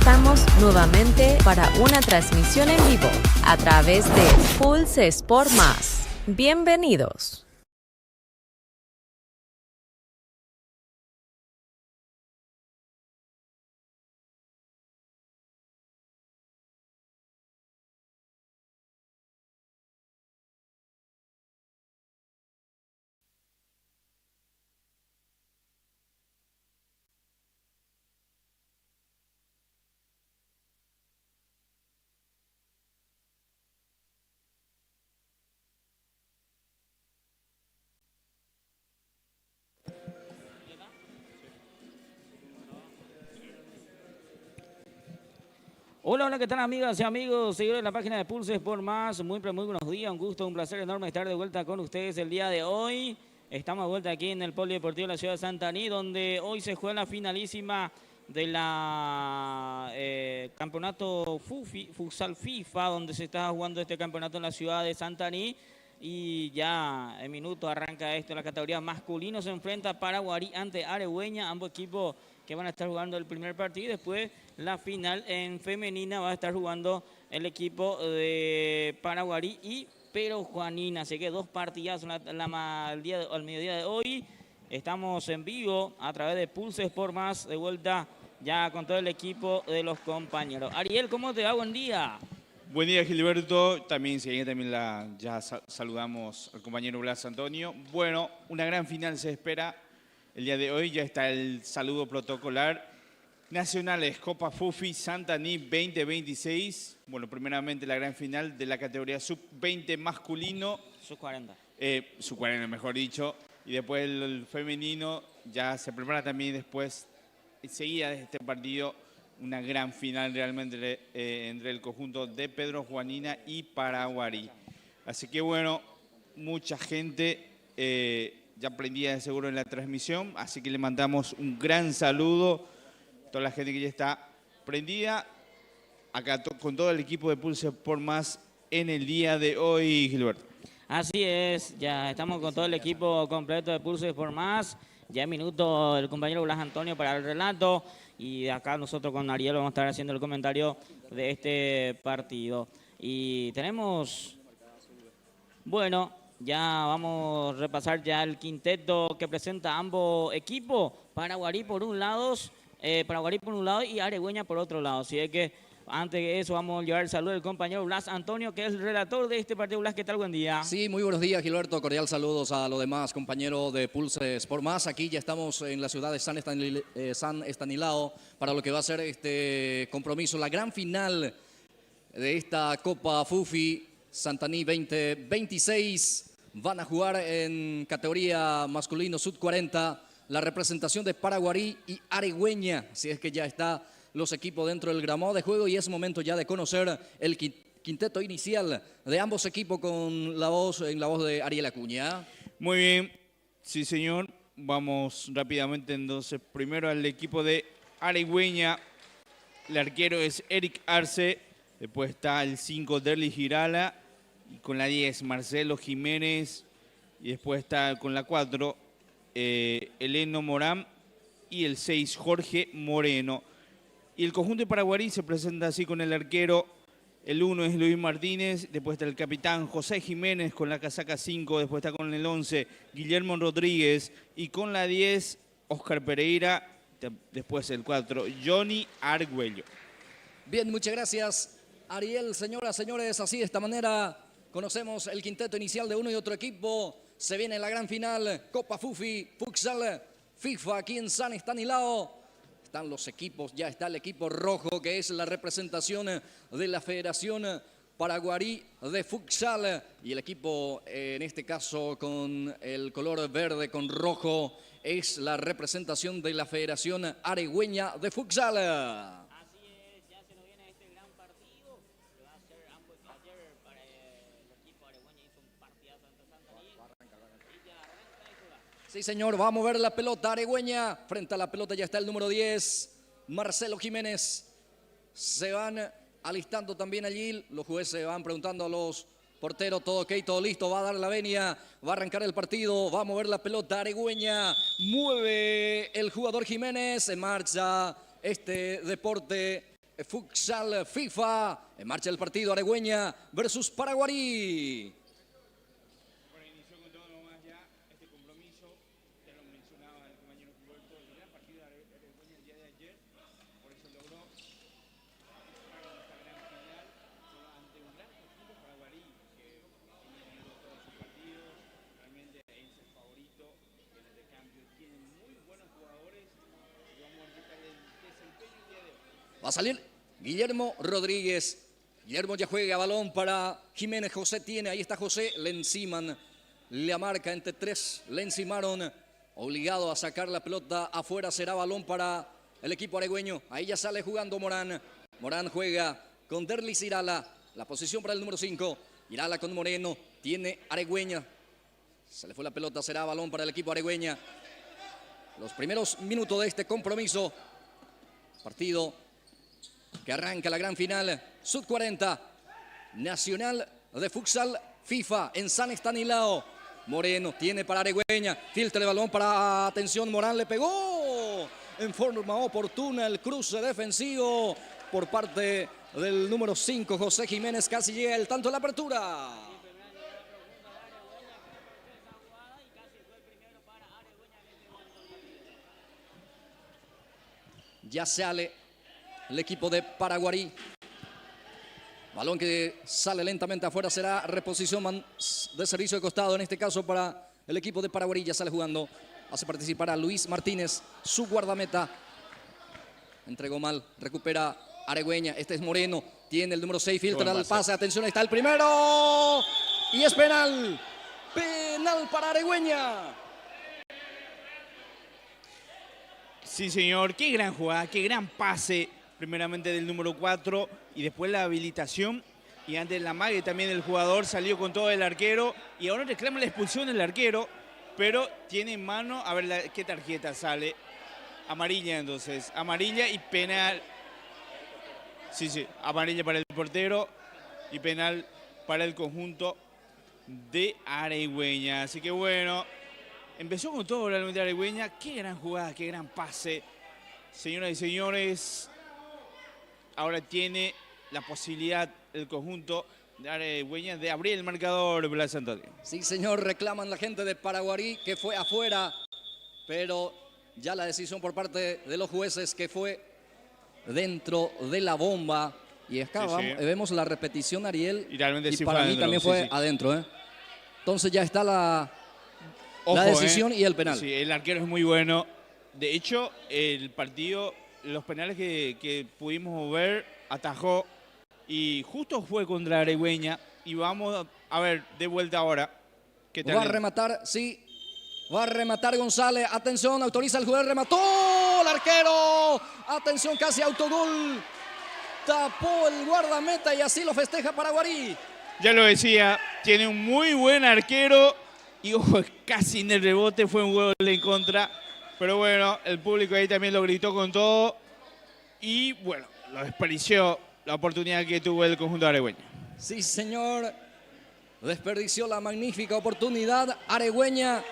estamos nuevamente para una transmisión en vivo a través de Pulse Sport Más. Bienvenidos. Hola, hola, ¿qué tal amigas y amigos? Seguidores de la página de Pulse Sport Más, muy buenos días, un gusto, un placer enorme estar de vuelta con ustedes el día de hoy. Estamos de vuelta aquí en el Polideportivo de la ciudad de Santaní, donde hoy se juega la finalísima de la campeonato Futsal FIFA, donde se está jugando este campeonato en la ciudad de Santaní. Y ya en minutos arranca esto, la categoría masculino se enfrenta Paraguarí ante Aregüeña, ambos equipos que van a estar jugando el primer partido. Después la final en femenina va a estar jugando el equipo de Paraguarí y Pero Juanina. Así que dos partidazos al mediodía de hoy. Estamos en vivo a través de Pulse Sport Más, de vuelta ya con todo el equipo de los compañeros. Ariel, ¿cómo te va? Buen día. Buen día, Gilberto. También ya saludamos al compañero Blas Antonio. Bueno, una gran final se espera el día de hoy. Ya está el saludo protocolar. Nacionales, Copa Fufi Santaní 2026. Bueno, primeramente la gran final de la categoría sub-20 masculino. Sub-40. Sub-40, mejor dicho. Y después el femenino ya se prepara también después, enseguida de este partido, una gran final realmente entre el conjunto de Pedro Juanina y Paraguarí. Así que bueno, mucha gente ya prendida de seguro en la transmisión, así que le mandamos un gran saludo a toda la gente que ya está prendida, acá con todo el equipo de Pulse Sport Más en el día de hoy, Gilberto. Así es, ya estamos con todo el equipo completo de Pulse Sport Más. Ya en minuto el compañero Blas Antonio para el relato. Y acá nosotros con Ariel vamos a estar haciendo el comentario de este partido. Y tenemos, bueno, ya vamos a repasar ya el quinteto que presenta ambos equipos. Paraguarí por un lado y Aregüeña por otro lado. Así es que antes de eso vamos a llevar el saludo del compañero Blas Antonio, que es el relator de este partido. Blas, ¿qué tal? Buen día. Sí, muy buenos días, Gilberto. Cordial saludos a los demás compañeros de Pulse Sport Más. Aquí ya estamos en la ciudad de San Estanislao para lo que va a ser este compromiso, la gran final de esta Copa Fufi Santaní 2026. Van a jugar en categoría masculino sub-40 la representación de Paraguarí y Aregüeña. Así es que ya está los equipos dentro del gramado de juego y es momento ya de conocer el quinteto inicial de ambos equipos con la voz de Ariel Acuña. Muy bien, sí señor. Vamos rápidamente entonces primero al equipo de Aregüeña. El arquero es Eric Arce, después está el 5 Derly Girala, y con la 10 Marcelo Jiménez, y después está con la 4 Eleno Morán y el 6 Jorge Moreno. Y el conjunto de Paraguarí se presenta así con el arquero. El 1 es Luis Martínez, después está el capitán José Jiménez con la casaca 5, después está con el 11 Guillermo Rodríguez y con la 10 Oscar Pereira, después el 4 Johnny Argüello. Bien, muchas gracias, Ariel. Señoras, señores, así de esta manera conocemos el quinteto inicial de uno y otro equipo. Se viene la gran final, Copa Fufi, Futsal FIFA aquí en San Estanislao. Están los equipos, ya está el equipo rojo que es la representación de la Federación Paraguarí de Futsal y el equipo en este caso con el color verde con rojo es la representación de la Federación Aregüeña de Futsal. Así es, ya se nos viene este gran partido que va a ser ambos ayer para el equipo Aregüeña hizo un partidazo ante Santaní. Y ya arranca eso. Sí, señor, va a mover la pelota Aregüeña. Frente a la pelota ya está el número 10, Marcelo Jiménez. Se van alistando también allí. Los jueces van preguntando a los porteros, todo ok, todo listo. Va a dar la venia, va a arrancar el partido, va a mover la pelota Aregüeña. Mueve el jugador Jiménez. En marcha este deporte Futsal FIFA. En marcha el partido Aregüeña versus Paraguarí. Bueno, inició con todo nomás ya este compromiso. Ya lo mencionaba el compañero Gilberto. El gran partido de Aregüeña el día de ayer. Por eso logró participar en esta gran final. Ante un gran conjunto Paraguarí que viene ganando todos sus partidos. Realmente es el favorito en el recambio. Tiene muy buenos jugadores. Y vamos a ver qué tal el desempeño el día de hoy. Va a salir Guillermo Rodríguez. Guillermo ya juega balón para Jiménez. José tiene, ahí está José. Le enciman, le marca entre tres. Le encimaron, obligado a sacar la pelota afuera. Será balón para el equipo aregüeño. Ahí ya sale jugando Morán. Morán juega con Derlis Irala. La posición para el número 5. Irala con Moreno. Tiene Aregüeña. Se le fue la pelota, será balón para el equipo aregüeña. Los primeros minutos de este compromiso. Partido que arranca la gran final. Sub 40. Nacional de Futsal FIFA en San Estanislao. Moreno tiene para Aregüeña. Filtra el balón para, atención, Morán le pegó en forma oportuna el cruce defensivo por parte del número 5, José Jiménez. Casi llega el tanto de la apertura. Ya sale el equipo de Paraguarí. Balón que sale lentamente afuera, será reposición de servicio de costado, en este caso para el equipo de Paraguarí. Ya sale jugando, hace participar a Luis Martínez, su guardameta. Entregó mal, recupera Aregüeña, este es Moreno, tiene el número 6, filtra el pase, atención, ahí está el primero. Y es penal, penal para Aregüeña. Sí, señor, qué gran jugada, qué gran pase, primeramente del número 4 y después la habilitación. Y antes la mague también del jugador, salió con todo el arquero y ahora reclama la expulsión del arquero, pero tiene en mano, a ver qué tarjeta sale. Amarilla entonces, amarilla y penal. Sí, amarilla para el portero y penal para el conjunto de Aregüeña. Así que bueno, empezó con todo realmente Aregüeña. Qué gran jugada, qué gran pase. Señoras y señores, ahora tiene la posibilidad el conjunto de Aregüeña de abrir el marcador, Blas Antonio. Sí, señor, reclaman la gente de Paraguarí que fue afuera, pero ya la decisión por parte de los jueces que fue dentro de la bomba. Y acá vemos la repetición, Ariel, y realmente sí para fue mí adentro, también fue adentro. Entonces ya está la decisión y el penal. Sí, el arquero es muy bueno. De hecho, el partido, los penales que pudimos ver, atajó y justo fue contra Aregüeña. Y vamos a ver de vuelta ahora. ¿Qué tal? Va a rematar, sí. Va a rematar González. Atención, autoriza el jugador, remató el arquero. Atención, casi autogol. Tapó el guardameta y así lo festeja Paraguarí. Ya lo decía, tiene un muy buen arquero. Y ojo, casi en el rebote fue un gol en contra. Pero bueno, el público ahí también lo gritó con todo. Y bueno, lo desperdició la oportunidad que tuvo el conjunto aregüeño. Sí, señor. Desperdició la magnífica oportunidad Aregüeña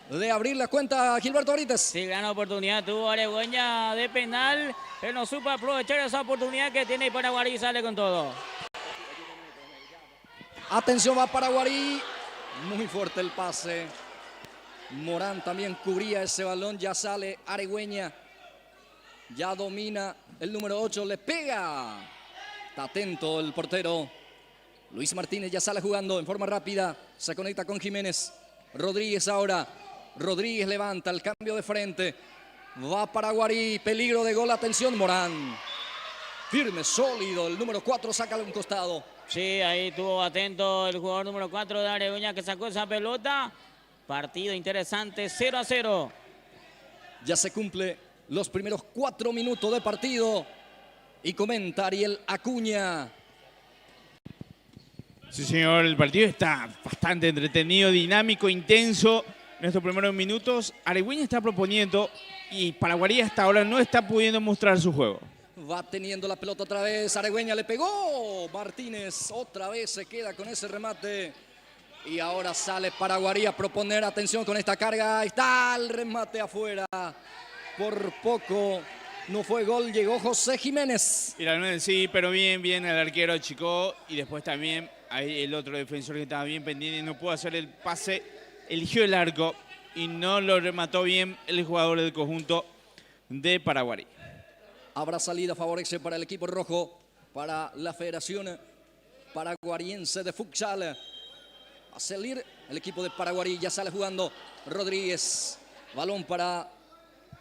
de abrir la cuenta a Gilberto Arites. Sí, gran oportunidad tuvo Aregüeña de penal, pero no supo aprovechar esa oportunidad que tiene Paraguarí y sale con todo. Atención, va Paraguarí. Muy fuerte el pase. Morán también cubría ese balón. Ya sale Aregüeña. Ya domina el número 8. Le pega. Está atento el portero. Luis Martínez ya sale jugando en forma rápida. Se conecta con Jiménez. Rodríguez ahora. Rodríguez levanta el cambio de frente. Va Paraguarí. Peligro de gol. Atención, Morán. Firme, sólido. El número 4 saca de un costado. Sí, ahí estuvo atento el jugador número 4 de Aregüeña que sacó esa pelota. Partido interesante, 0-0. Ya se cumple los primeros 4 minutos de partido. Y comenta Ariel Acuña. Sí, señor, el partido está bastante entretenido, dinámico, intenso. En estos primeros minutos, Aregüeña está proponiendo y Paraguarí hasta ahora no está pudiendo mostrar su juego. Va teniendo la pelota otra vez. Aregüeña le pegó. Martínez otra vez se queda con ese remate. Y ahora sale Paraguarí a proponer. Atención con esta carga. Ahí está el remate afuera. Por poco No fue gol, llegó José Jiménez. Y sí, pero bien, el arquero achicó. Y después también ahí el otro defensor que estaba bien pendiente y no pudo hacer el pase. Eligió el arco y no lo remató bien el jugador del conjunto de Paraguarí. Habrá salida favorece para el equipo rojo, para la Federación Paraguariense de Futsal. A salir el equipo de Paraguarí, ya sale jugando Rodríguez. Balón para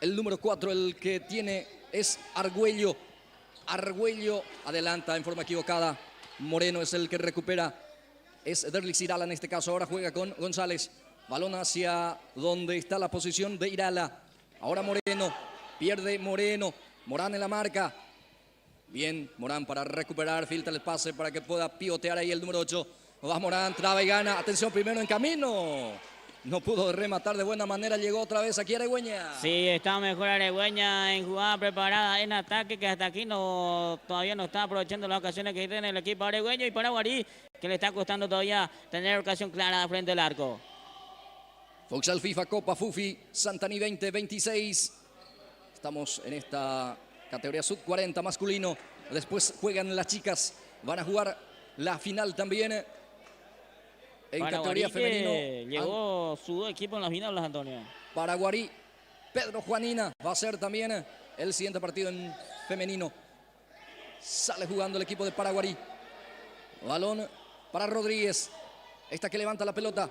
el número 4, el que tiene es Argüello. Argüello adelanta en forma equivocada. Moreno es el que recupera. Es Derlis Irala en este caso. Ahora juega con González. Balón hacia donde está la posición de Irala. Ahora Moreno. Pierde Moreno. Morán en la marca. Bien, Morán para recuperar. Filtra el pase para que pueda pivotear ahí el número 8. Va Morán, traba y gana. Atención, primero en camino. No pudo rematar de buena manera. Llegó otra vez aquí Aregüeña. Sí, está mejor Aregüeña en jugada preparada, en ataque, que hasta aquí todavía no está aprovechando las ocasiones que tiene el equipo aregüeño. Y Paraguarí, que le está costando todavía tener ocasión clara frente al arco. Futsal FIFA Copa Fufi Santaní 2026. Estamos en esta categoría sub 40 masculino. Después juegan las chicas. Van a jugar la final también. En Paraguarí, categoría femenino. Llegó su equipo en la final, Blas Antonio. Paraguarí. Pedro Juanina va a ser también el siguiente partido en femenino. Sale jugando el equipo de Paraguarí. Balón para Rodríguez. Esta que levanta la pelota.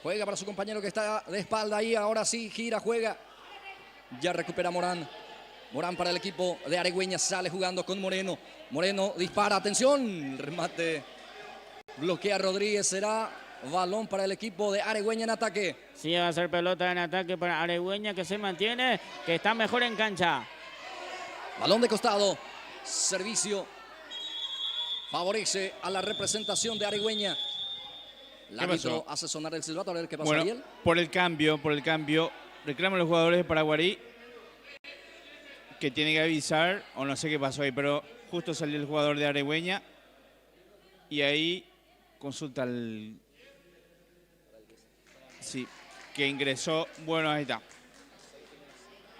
Juega para su compañero que está de espalda ahí. Ahora sí, gira, juega. Ya recupera Morán. Morán para el equipo de Aregüeña. Sale jugando con Moreno. Moreno dispara. Atención. Remate. Bloquea Rodríguez. Será balón para el equipo de Aregüeña en ataque. Sí, va a ser pelota en ataque para Aregüeña, que se mantiene, que está mejor en cancha. Balón de costado. Servicio. Favorece a la representación de Aregüeña. El árbitro hace sonar el silbato. A ver qué pasa, Bueno, Ariel. por el cambio. Reclaman los jugadores de Paraguarí que tienen que avisar, o no sé qué pasó ahí, pero justo salió el jugador de Aregüeña y ahí consulta al... Sí, que ingresó. Bueno, ahí está.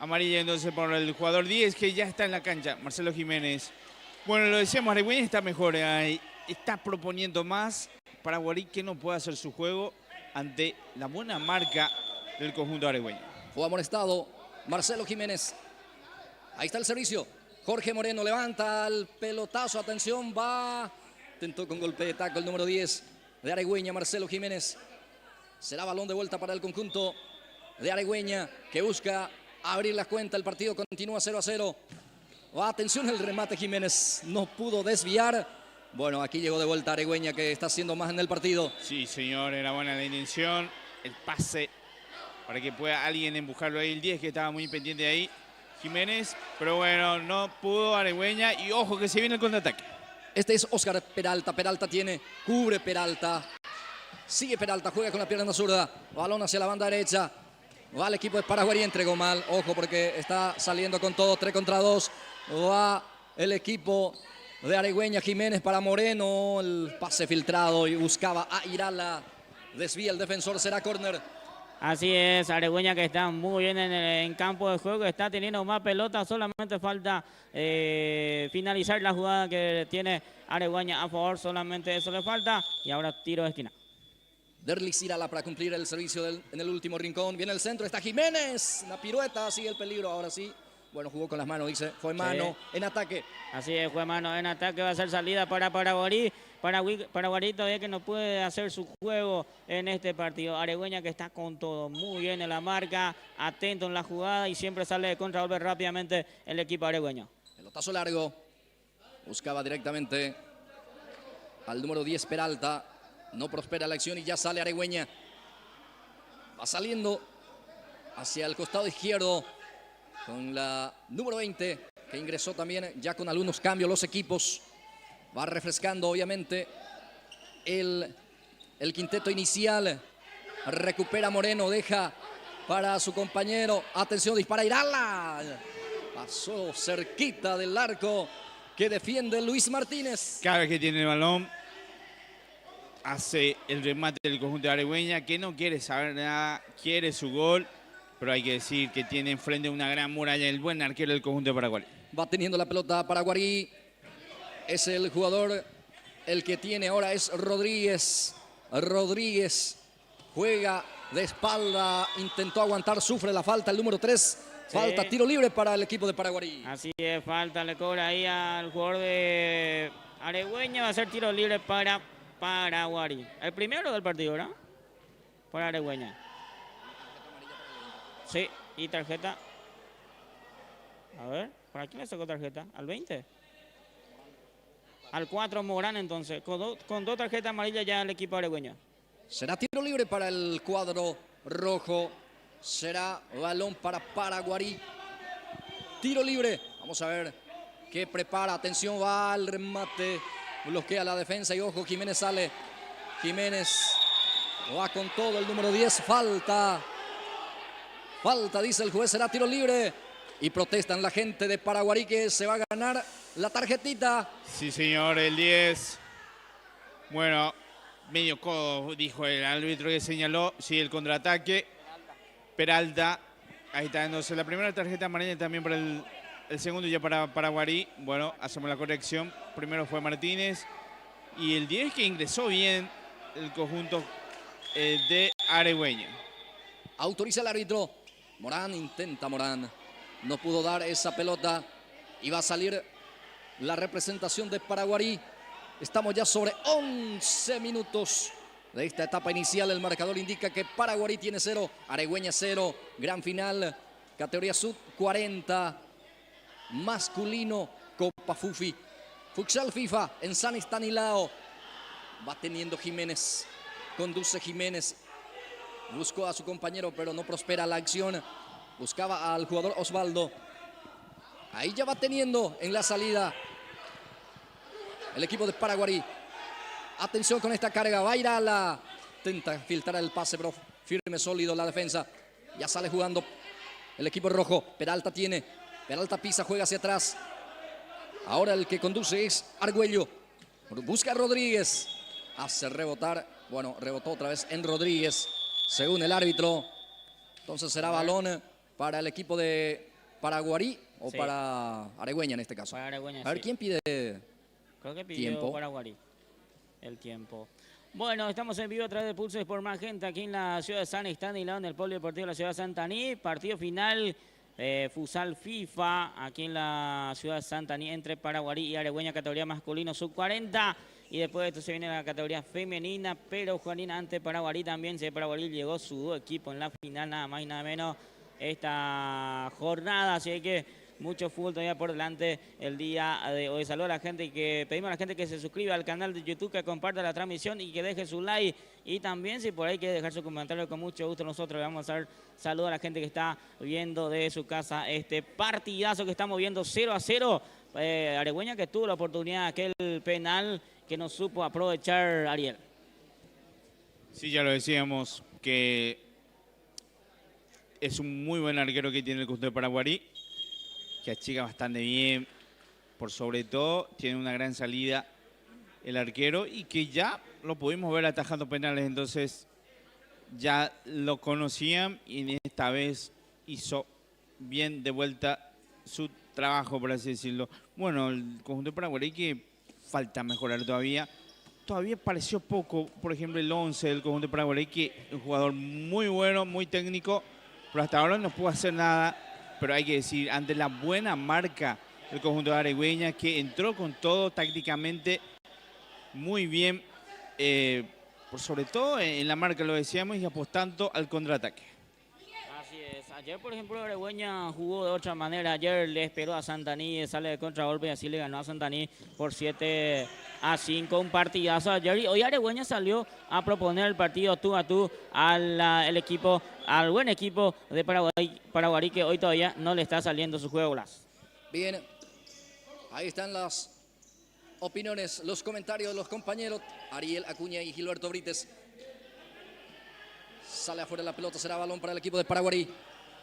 Amarilla entonces por el jugador 10 que ya está en la cancha, Marcelo Jiménez. Bueno, lo decíamos, Aregüeña está mejor ahí, está proponiendo más. Paraguarí que no puede hacer su juego ante la buena marca del conjunto aregüeño. Fue amonestado Marcelo Jiménez. Ahí está el servicio. Jorge Moreno levanta el pelotazo. Atención, va. Tentó con golpe de taco el número 10 de Aregüeña, Marcelo Jiménez. Será balón de vuelta para el conjunto de Aregüeña, que busca abrir la cuenta. El partido continúa 0-0. Atención, el remate Jiménez. No pudo desviar. Bueno, aquí llegó de vuelta Aregüeña, que está haciendo más en el partido. Sí, señor, era buena la intención. El pase para que pueda alguien empujarlo ahí. El 10 que estaba muy pendiente de ahí, Jiménez. Pero bueno, no pudo Aregüeña. Y ojo que se viene el contraataque. Este es Oscar Peralta. Peralta cubre Peralta. Sigue Peralta, juega con la pierna zurda. Balón hacia la banda derecha. Va el equipo de Paraguarí, entregó mal. Ojo porque está saliendo con todo, 3 contra 2. Va el equipo de Aregüeña. Jiménez para Moreno. El pase filtrado y buscaba a Irala. Desvía el defensor, será córner. Así es, Aregüeña que está muy bien en campo de juego, está teniendo más pelota, solamente falta finalizar la jugada que tiene Aregüeña a favor, solamente eso le falta y ahora tiro de esquina. Derlis Irala para cumplir el servicio en el último rincón, viene el centro, está Jiménez, una pirueta, sigue el peligro, ahora sí. Bueno, jugó con las manos, dice, fue mano en ataque. Así es, fue mano en ataque, va a ser salida para Paraguarí. Paraguarí todavía que no puede hacer su juego en este partido. Aregüeña que está con todo, muy bien en la marca, atento en la jugada y siempre sale de contragolpe rápidamente el equipo aregüeño. Pelotazo largo, buscaba directamente al número 10 Peralta, no prospera la acción y ya sale Aregüeña. Va saliendo hacia el costado izquierdo con la número 20 que ingresó también ya con algunos cambios los equipos. Va refrescando obviamente el quinteto inicial. Recupera Moreno, deja para su compañero. Atención, dispara Irala. Pasó cerquita del arco que defiende Luis Martínez. Cada vez que tiene el balón, hace el remate del conjunto de Aregüeña, que no quiere saber nada, quiere su gol. pero hay que decir que tiene enfrente una gran muralla el buen arquero del conjunto de Paraguay. Va teniendo la pelota Paraguarí. Es el jugador, el que tiene ahora es Rodríguez. Rodríguez juega de espalda, intentó aguantar, sufre la falta, el número 3. Falta, Sí. Tiro libre para el equipo de Paraguarí. Así es, falta, le cobra ahí al jugador de Aregüeña. Va a ser tiro libre para Paraguarí. El primero del partido, ¿verdad? Para Aregüeña. Sí, y tarjeta. A ver, ¿para quién le sacó tarjeta? ¿Al 20? Al 4 Morán, entonces. Con dos tarjetas amarillas ya el equipo aregüeño. Será tiro libre para el cuadro rojo. Será balón para Paraguarí. Tiro libre. Vamos a ver qué prepara. Atención, va al remate. Bloquea la defensa y ojo, Jiménez sale. Jiménez va con todo, el número 10. Falta. Falta, dice el juez. Será tiro libre. Y protestan la gente de Paraguarí que se va a ganar la tarjetita. Sí, señor, el 10. Bueno, medio codo, dijo el árbitro que señaló. Sí, el contraataque. Peralta, ahí está dándose la primera tarjeta amarilla también para el segundo ya para Paraguarí. Bueno, hacemos la corrección. Primero fue Martínez. Y el 10 que ingresó bien el conjunto de Aregüeña. Autoriza el árbitro. Morán intenta, Morán. No pudo dar esa pelota. Y va a salir la representación de Paraguarí. Estamos ya sobre 11 minutos de esta etapa inicial. El marcador indica que Paraguarí tiene 0, Aregüeña 0. Gran final, categoría sub 40. Masculino, Copa Fufi. Futsal FIFA en San Estanislao. Va teniendo Jiménez. Conduce Jiménez. Buscó a su compañero, pero no prospera la acción. Buscaba al jugador Osvaldo. Ahí ya va teniendo en la salida el equipo de Paraguarí. Atención con esta carga. Va a ir a la... Intenta filtrar el pase, pero firme, sólido la defensa. Ya sale jugando el equipo rojo. Peralta tiene. Peralta pisa, juega hacia atrás. Ahora el que conduce es Argüello. Busca a Rodríguez. Hace rebotar. Bueno, rebotó otra vez en Rodríguez, según el árbitro. Entonces será balón para el equipo de Paraguarí o Sí. para Aregüeña en este caso. Para Aregüeña, A ver, sí. ¿quién pide? Creo que pidió Tiempo. Paraguarí el tiempo. Bueno, estamos en vivo a través de Pulso Sport Magenta aquí en la ciudad de San Estanislao, en el polideportivo de la ciudad de Santaní. Partido final, Futsal FIFA, aquí en la ciudad de Santaní, entre Paraguarí y Aregüeña, categoría masculino sub-40. Y después de esto se viene la categoría femenina, pero Juanina ante Paraguarí también. Si Paraguarí llegó su equipo en la final, nada más y nada menos, esta jornada. Así que mucho fútbol todavía por delante el día de hoy. Saludos a la gente y que pedimos a la gente que se suscriba al canal de YouTube, que comparta la transmisión y que deje su like. Y también si por ahí quiere dejar su comentario, con mucho gusto nosotros le vamos a dar saludos a la gente que está viendo de su casa este partidazo que estamos viendo 0-0. Aregüeña que tuvo la oportunidad, aquel penal que no supo aprovechar Ariel. Sí, ya lo decíamos, que es un muy buen arquero que tiene el conjunto de Paraguarí, que achica bastante bien, por sobre todo tiene una gran salida el arquero y que ya lo pudimos ver atajando penales, entonces ya lo conocían y esta vez hizo bien de vuelta su trabajo, por así decirlo. Bueno, el conjunto de Paraguarí que falta mejorar todavía. Todavía pareció poco, por ejemplo, el 11 del conjunto de Paraguarí, que es un jugador muy bueno, muy técnico, pero hasta ahora no pudo hacer nada. Pero hay que decir, ante la buena marca del conjunto de Aregüeña, que entró con todo tácticamente muy bien, por sobre todo en la marca, lo decíamos, y apostando al contraataque. Así es. Ayer, por ejemplo, Aregüeña jugó de otra manera. Ayer le esperó a Santaní, sale de contragolpe y así le ganó a Santaní por 7-5. Un partidazo ayer. Y hoy Aregüeña salió a proponer el partido tú a tú al equipo, al buen equipo de Paraguarí, que hoy todavía no le está saliendo su juego. Bien, ahí están las opiniones, los comentarios de los compañeros Ariel Acuña y Gilberto Brites. Sale afuera la pelota, será balón para el equipo de Paraguarí.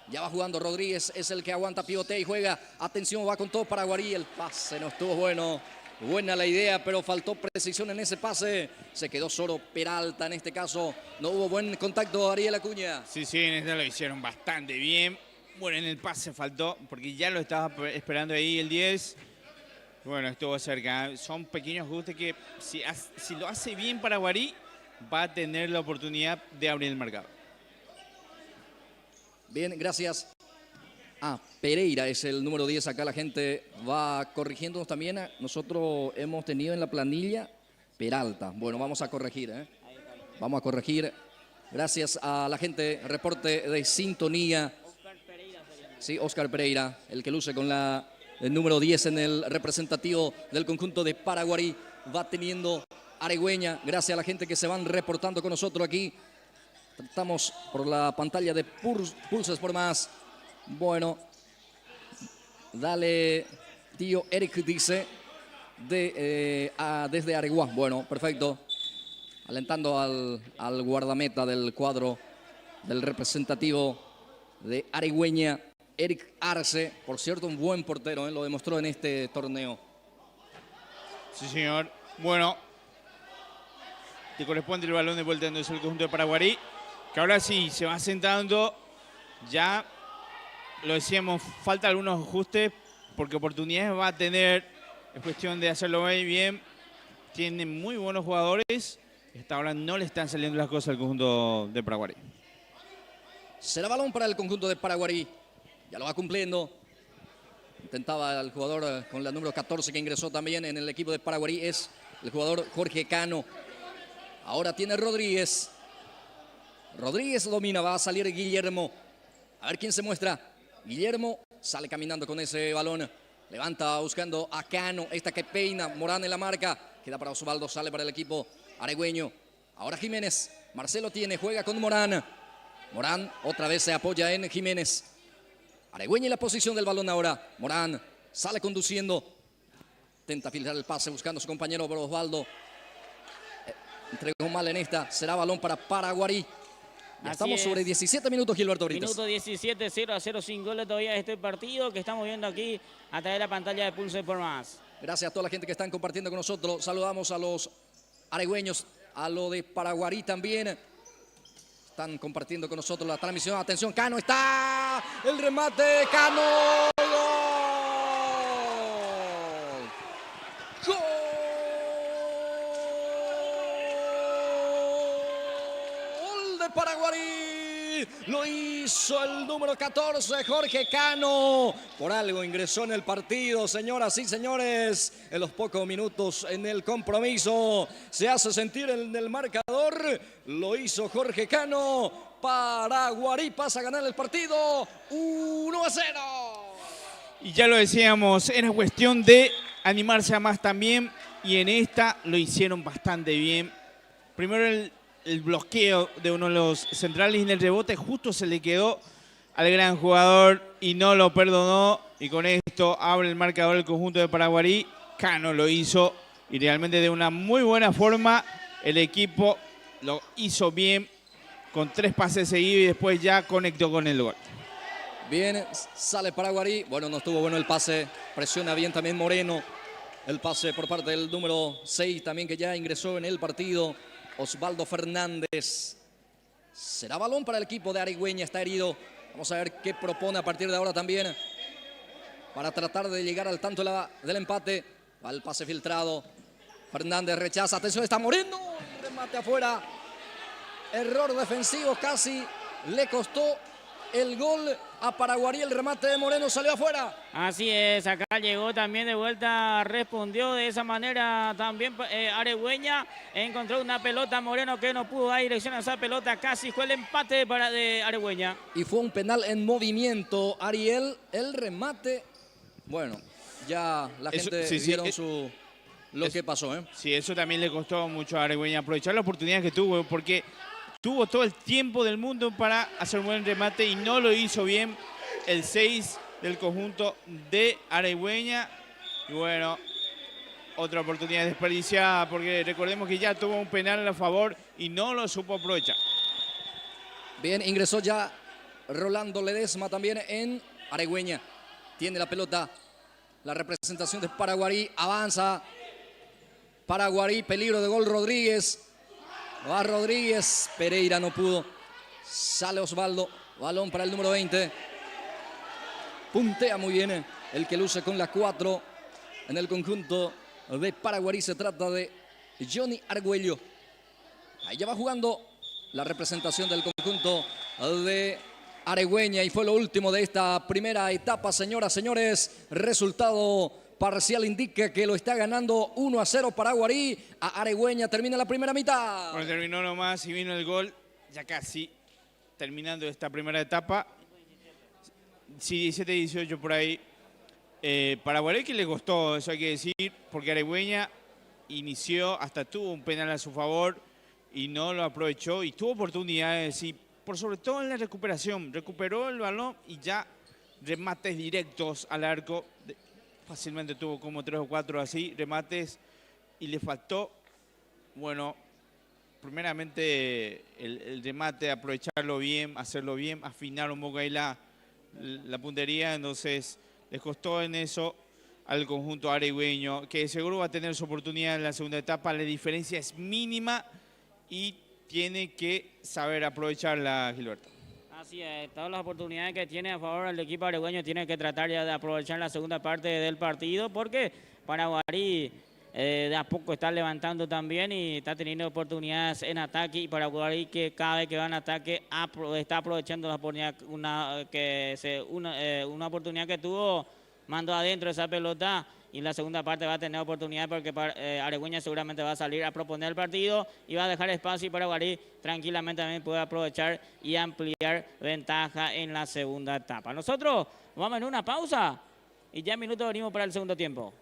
Ya va jugando Rodríguez, es el que aguanta, pivotea y juega. Atención, va con todo Paraguarí. El pase no estuvo bueno. Buena la idea, pero faltó precisión en ese pase. Se quedó solo Peralta en este caso. No hubo buen contacto, Ariel Acuña. Sí, en este lo hicieron bastante bien. Bueno, en el pase faltó, porque ya lo estaba esperando ahí el 10. Bueno, estuvo cerca. Son pequeños ajustes que si lo hace bien Paraguarí, va a tener la oportunidad de abrir el marcador. Bien, gracias. Pereira es el número 10. Acá la gente va corrigiéndonos también. Nosotros hemos tenido en la planilla Peralta. Bueno, vamos a corregir. Vamos a corregir. Gracias a la gente. Reporte de sintonía. Sí, Oscar Pereira, el que luce con el número 10 en el representativo del conjunto de Paraguarí. Va teniendo Aregüeña. Gracias a la gente que se van reportando con nosotros aquí. Estamos por la pantalla de Pulse Sport Más. Bueno, dale, tío Eric dice, desde Areguá. Bueno, perfecto. Alentando al guardameta del cuadro del representativo de Aregüeña, Eric Arce. Por cierto, un buen portero, lo demostró en este torneo. Sí, señor. Bueno, te corresponde el balón de vuelta en el conjunto de Paraguarí, que ahora sí se va sentando. Ya lo decíamos, falta algunos ajustes porque oportunidades va a tener. Es cuestión de hacerlo muy bien. Tiene muy buenos jugadores. Hasta ahora no le están saliendo las cosas al conjunto de Paraguarí. Será balón para el conjunto de Paraguarí. Ya lo va cumpliendo. Intentaba el jugador con la número 14 que ingresó también en el equipo de Paraguarí. Es el jugador Jorge Cano. Ahora tiene Rodríguez. Rodríguez domina, va a salir Guillermo. A ver quién se muestra. Guillermo sale caminando con ese balón. Levanta buscando a Cano. Esta que peina. Morán en la marca. Queda para Osvaldo. Sale para el equipo aregüeño. Ahora Jiménez. Marcelo tiene. Juega con Morán. Morán otra vez se apoya en Jiménez. Aregüeña en la posición del balón ahora. Morán sale conduciendo. Intenta filtrar el pase buscando a su compañero Osvaldo. Entregó mal en esta. Será balón para Paraguarí. Ya estamos sobre 17 minutos, Gilberto Brites. Minuto 17, 0-0 sin goles todavía de este partido que estamos viendo aquí a través de la pantalla de Pulse Sport Más. Gracias a toda la gente que están compartiendo con nosotros. Saludamos a los aregüeños, a lo de Paraguarí también. Están compartiendo con nosotros la transmisión. Atención, Cano está. El remate, Cano. ¡Gol! ¡Gol! Paraguarí, lo hizo el número 14, Jorge Cano. Por algo ingresó en el partido, señoras y señores. En los pocos minutos en el compromiso se hace sentir en el marcador. Lo hizo Jorge Cano. Paraguarí pasa a ganar el partido 1-0. Y ya lo decíamos, era cuestión de animarse a más también. Y en esta lo hicieron bastante bien. Primero el bloqueo de uno de los centrales y en el rebote justo se le quedó al gran jugador y no lo perdonó. Y con esto abre el marcador el conjunto de Paraguarí. Cano lo hizo y realmente de una muy buena forma. El equipo lo hizo bien con 3 pases seguidos y después ya conectó con el gol. Bien, sale Paraguarí. Bueno, no estuvo bueno el pase. Presiona bien también Moreno. El pase por parte del número 6 también que ya ingresó en el partido. Osvaldo Fernández. Será balón para el equipo de Aregüeña. Está herido. Vamos a ver qué propone a partir de ahora también para tratar de llegar al tanto del empate. Va el pase filtrado. Fernández rechaza. Atención, está Moreno. Remate afuera. Error defensivo. Casi le costó el gol a Paraguarí. El remate de Moreno salió afuera. Así es, acá llegó también de vuelta, respondió de esa manera también Aregüeña. Encontró una pelota Moreno que no pudo dar dirección a esa pelota. Casi fue el empate de Aregüeña. Y fue un penal en movimiento, Ariel. El remate. Bueno, ya la gente vieron lo que pasó. Sí, eso también le costó mucho a Aregüeña aprovechar la oportunidad que tuvo porque tuvo todo el tiempo del mundo para hacer un buen remate y no lo hizo bien el 6 del conjunto de Aregüeña. Y bueno, otra oportunidad desperdiciada porque recordemos que ya tuvo un penal a favor y no lo supo aprovechar. Bien, ingresó ya Rolando Ledesma también en Aregüeña. Tiene la pelota la representación de Paraguarí. Avanza para Guarí. Peligro de gol Rodríguez. Va Rodríguez. Pereira no pudo. Sale Osvaldo. Balón para el número 20. Puntea muy bien el que luce con la 4 en el conjunto de Paraguarí. Se trata de Johnny Argüello. Ahí ya va jugando la representación del conjunto de Aregüeña y fue lo último de esta primera etapa, señoras, señores. Resultado parcial indica que lo está ganando 1-0 Paraguarí. A Aregüeña termina la primera mitad. Bueno, terminó nomás y vino el gol, ya casi terminando esta primera etapa. Sí, 17-18 por ahí. Paraguarí que le costó, eso hay que decir, porque Aregüeña inició, hasta tuvo un penal a su favor y no lo aprovechó y tuvo oportunidades y por sobre todo en la recuperación. Recuperó el balón y ya remates directos al arco. Fácilmente tuvo como 3 o 4 así, remates y le faltó, bueno, primeramente el remate, aprovecharlo bien, hacerlo bien, afinar un poco ahí la puntería, entonces les costó en eso al conjunto aregüeño, que seguro va a tener su oportunidad en la segunda etapa. La diferencia es mínima y tiene que saber aprovecharla, Gilberto. Así es, todas las oportunidades que tiene a favor el equipo aregüeño tiene que tratar ya de aprovechar la segunda parte del partido, porque Paraguarí de a poco está levantando también y está teniendo oportunidades en ataque, y Paraguarí que cada vez que va en ataque está aprovechando la oportunidad, una oportunidad que tuvo, mandó adentro esa pelota. Y en la segunda parte va a tener oportunidad porque Aregüeña seguramente va a salir a proponer el partido y va a dejar espacio, y Paraguarí tranquilamente también puede aprovechar y ampliar ventaja en la segunda etapa. Nosotros vamos en una pausa y ya en minutos venimos para el segundo tiempo.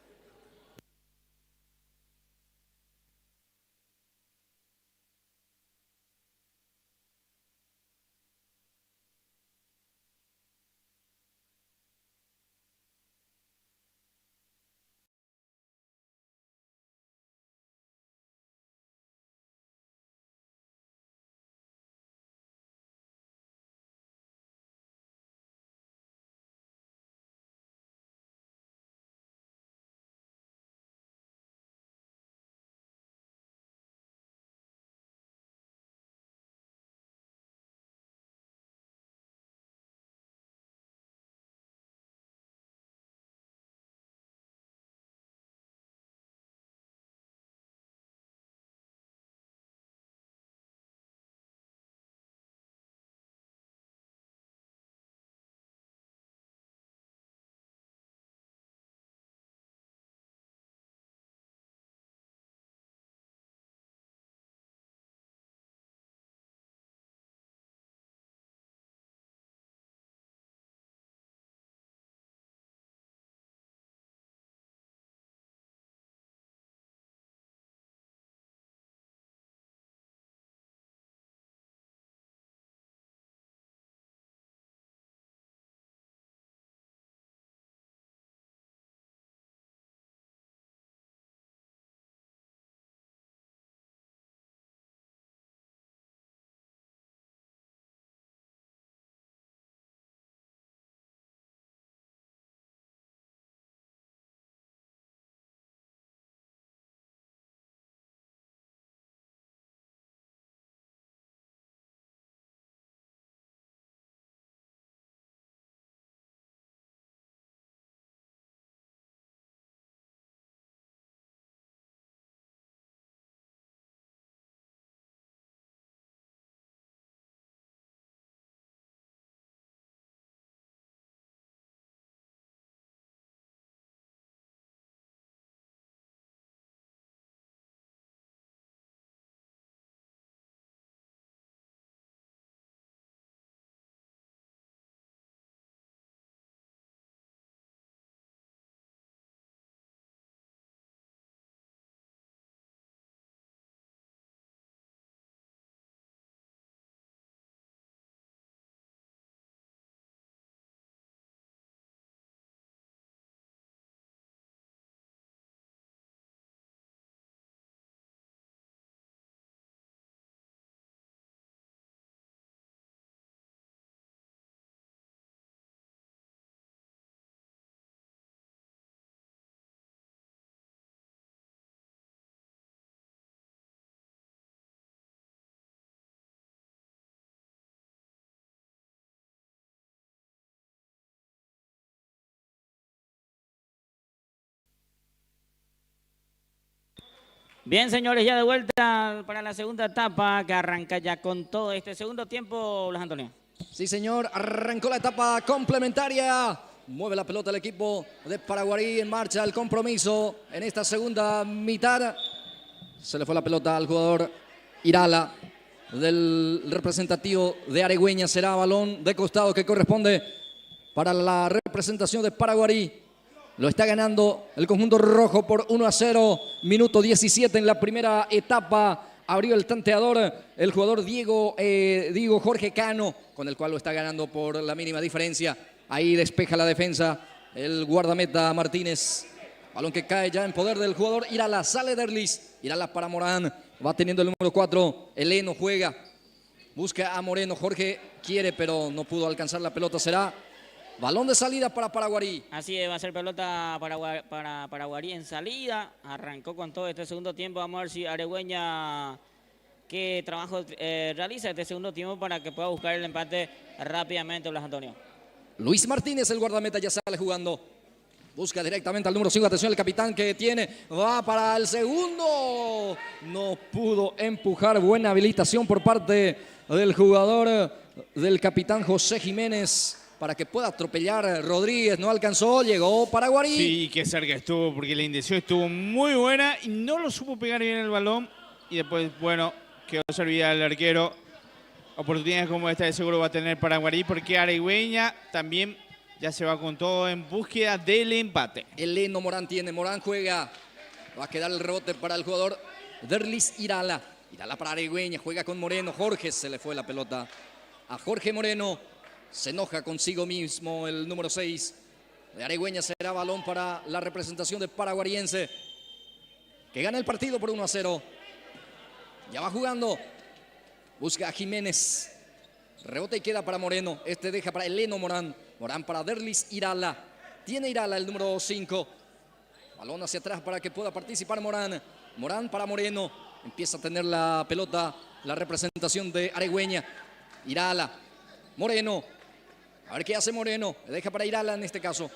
Bien, señores, ya de vuelta para la segunda etapa que arranca ya con todo este segundo tiempo, Blas Antonio. Sí, señor, arrancó la etapa complementaria. Mueve la pelota el equipo de Paraguarí, en marcha el compromiso en esta segunda mitad. Se le fue la pelota al jugador Irala del representativo de Aregüeña. Será balón de costado que corresponde para la representación de Paraguarí. Lo está ganando el conjunto rojo por 1-0. Minuto 17 en la primera etapa. Abrió el tanteador el jugador Diego Jorge Cano, con el cual lo está ganando por la mínima diferencia. Ahí despeja la defensa el guardameta Martínez. Balón que cae ya en poder del jugador Irala. Sale Derlis. Irala para Morán. Va teniendo el número 4. Eleno juega. Busca a Moreno. Jorge quiere, pero no pudo alcanzar la pelota. Será balón de salida para Paraguarí. Así es, va a ser pelota para Paraguarí en salida. Arrancó con todo este segundo tiempo. Vamos a ver si Aregüeña qué trabajo realiza este segundo tiempo para que pueda buscar el empate rápidamente, Blas Antonio. Luis Martínez, el guardameta, ya sale jugando. Busca directamente al número 5. Atención, el capitán que tiene. Va para el segundo. No pudo empujar. Buena habilitación por parte del jugador, del capitán José Jiménez, para que pueda atropellar Rodríguez. No alcanzó, llegó Paraguarí. Sí, qué cerca estuvo, porque la intención estuvo muy buena y no lo supo pegar bien el balón. Y después, bueno, quedó servida el arquero. Oportunidades como esta de seguro va a tener Paraguarí, porque Aregüeña también ya se va con todo en búsqueda del empate. Eleno Morán tiene, Morán juega. Va a quedar el rebote para el jugador Derlis Irala. Irala para Aregüeña, juega con Moreno. Jorge, se le fue la pelota a Jorge Moreno. Se enoja consigo mismo el número 6 de Aregüeña. Será balón para la representación de Paraguariense, que gana el partido por 1-0. Ya va jugando. Busca a Jiménez. Rebote y queda para Moreno. Este deja para Eleno Morán. Morán para Derlis Irala. Tiene Irala el número 5. Balón hacia atrás para que pueda participar Morán. Morán para Moreno. Empieza a tener la pelota la representación de Aregüeña. Irala. Moreno. A ver qué hace Moreno. Le deja para Irala en este caso.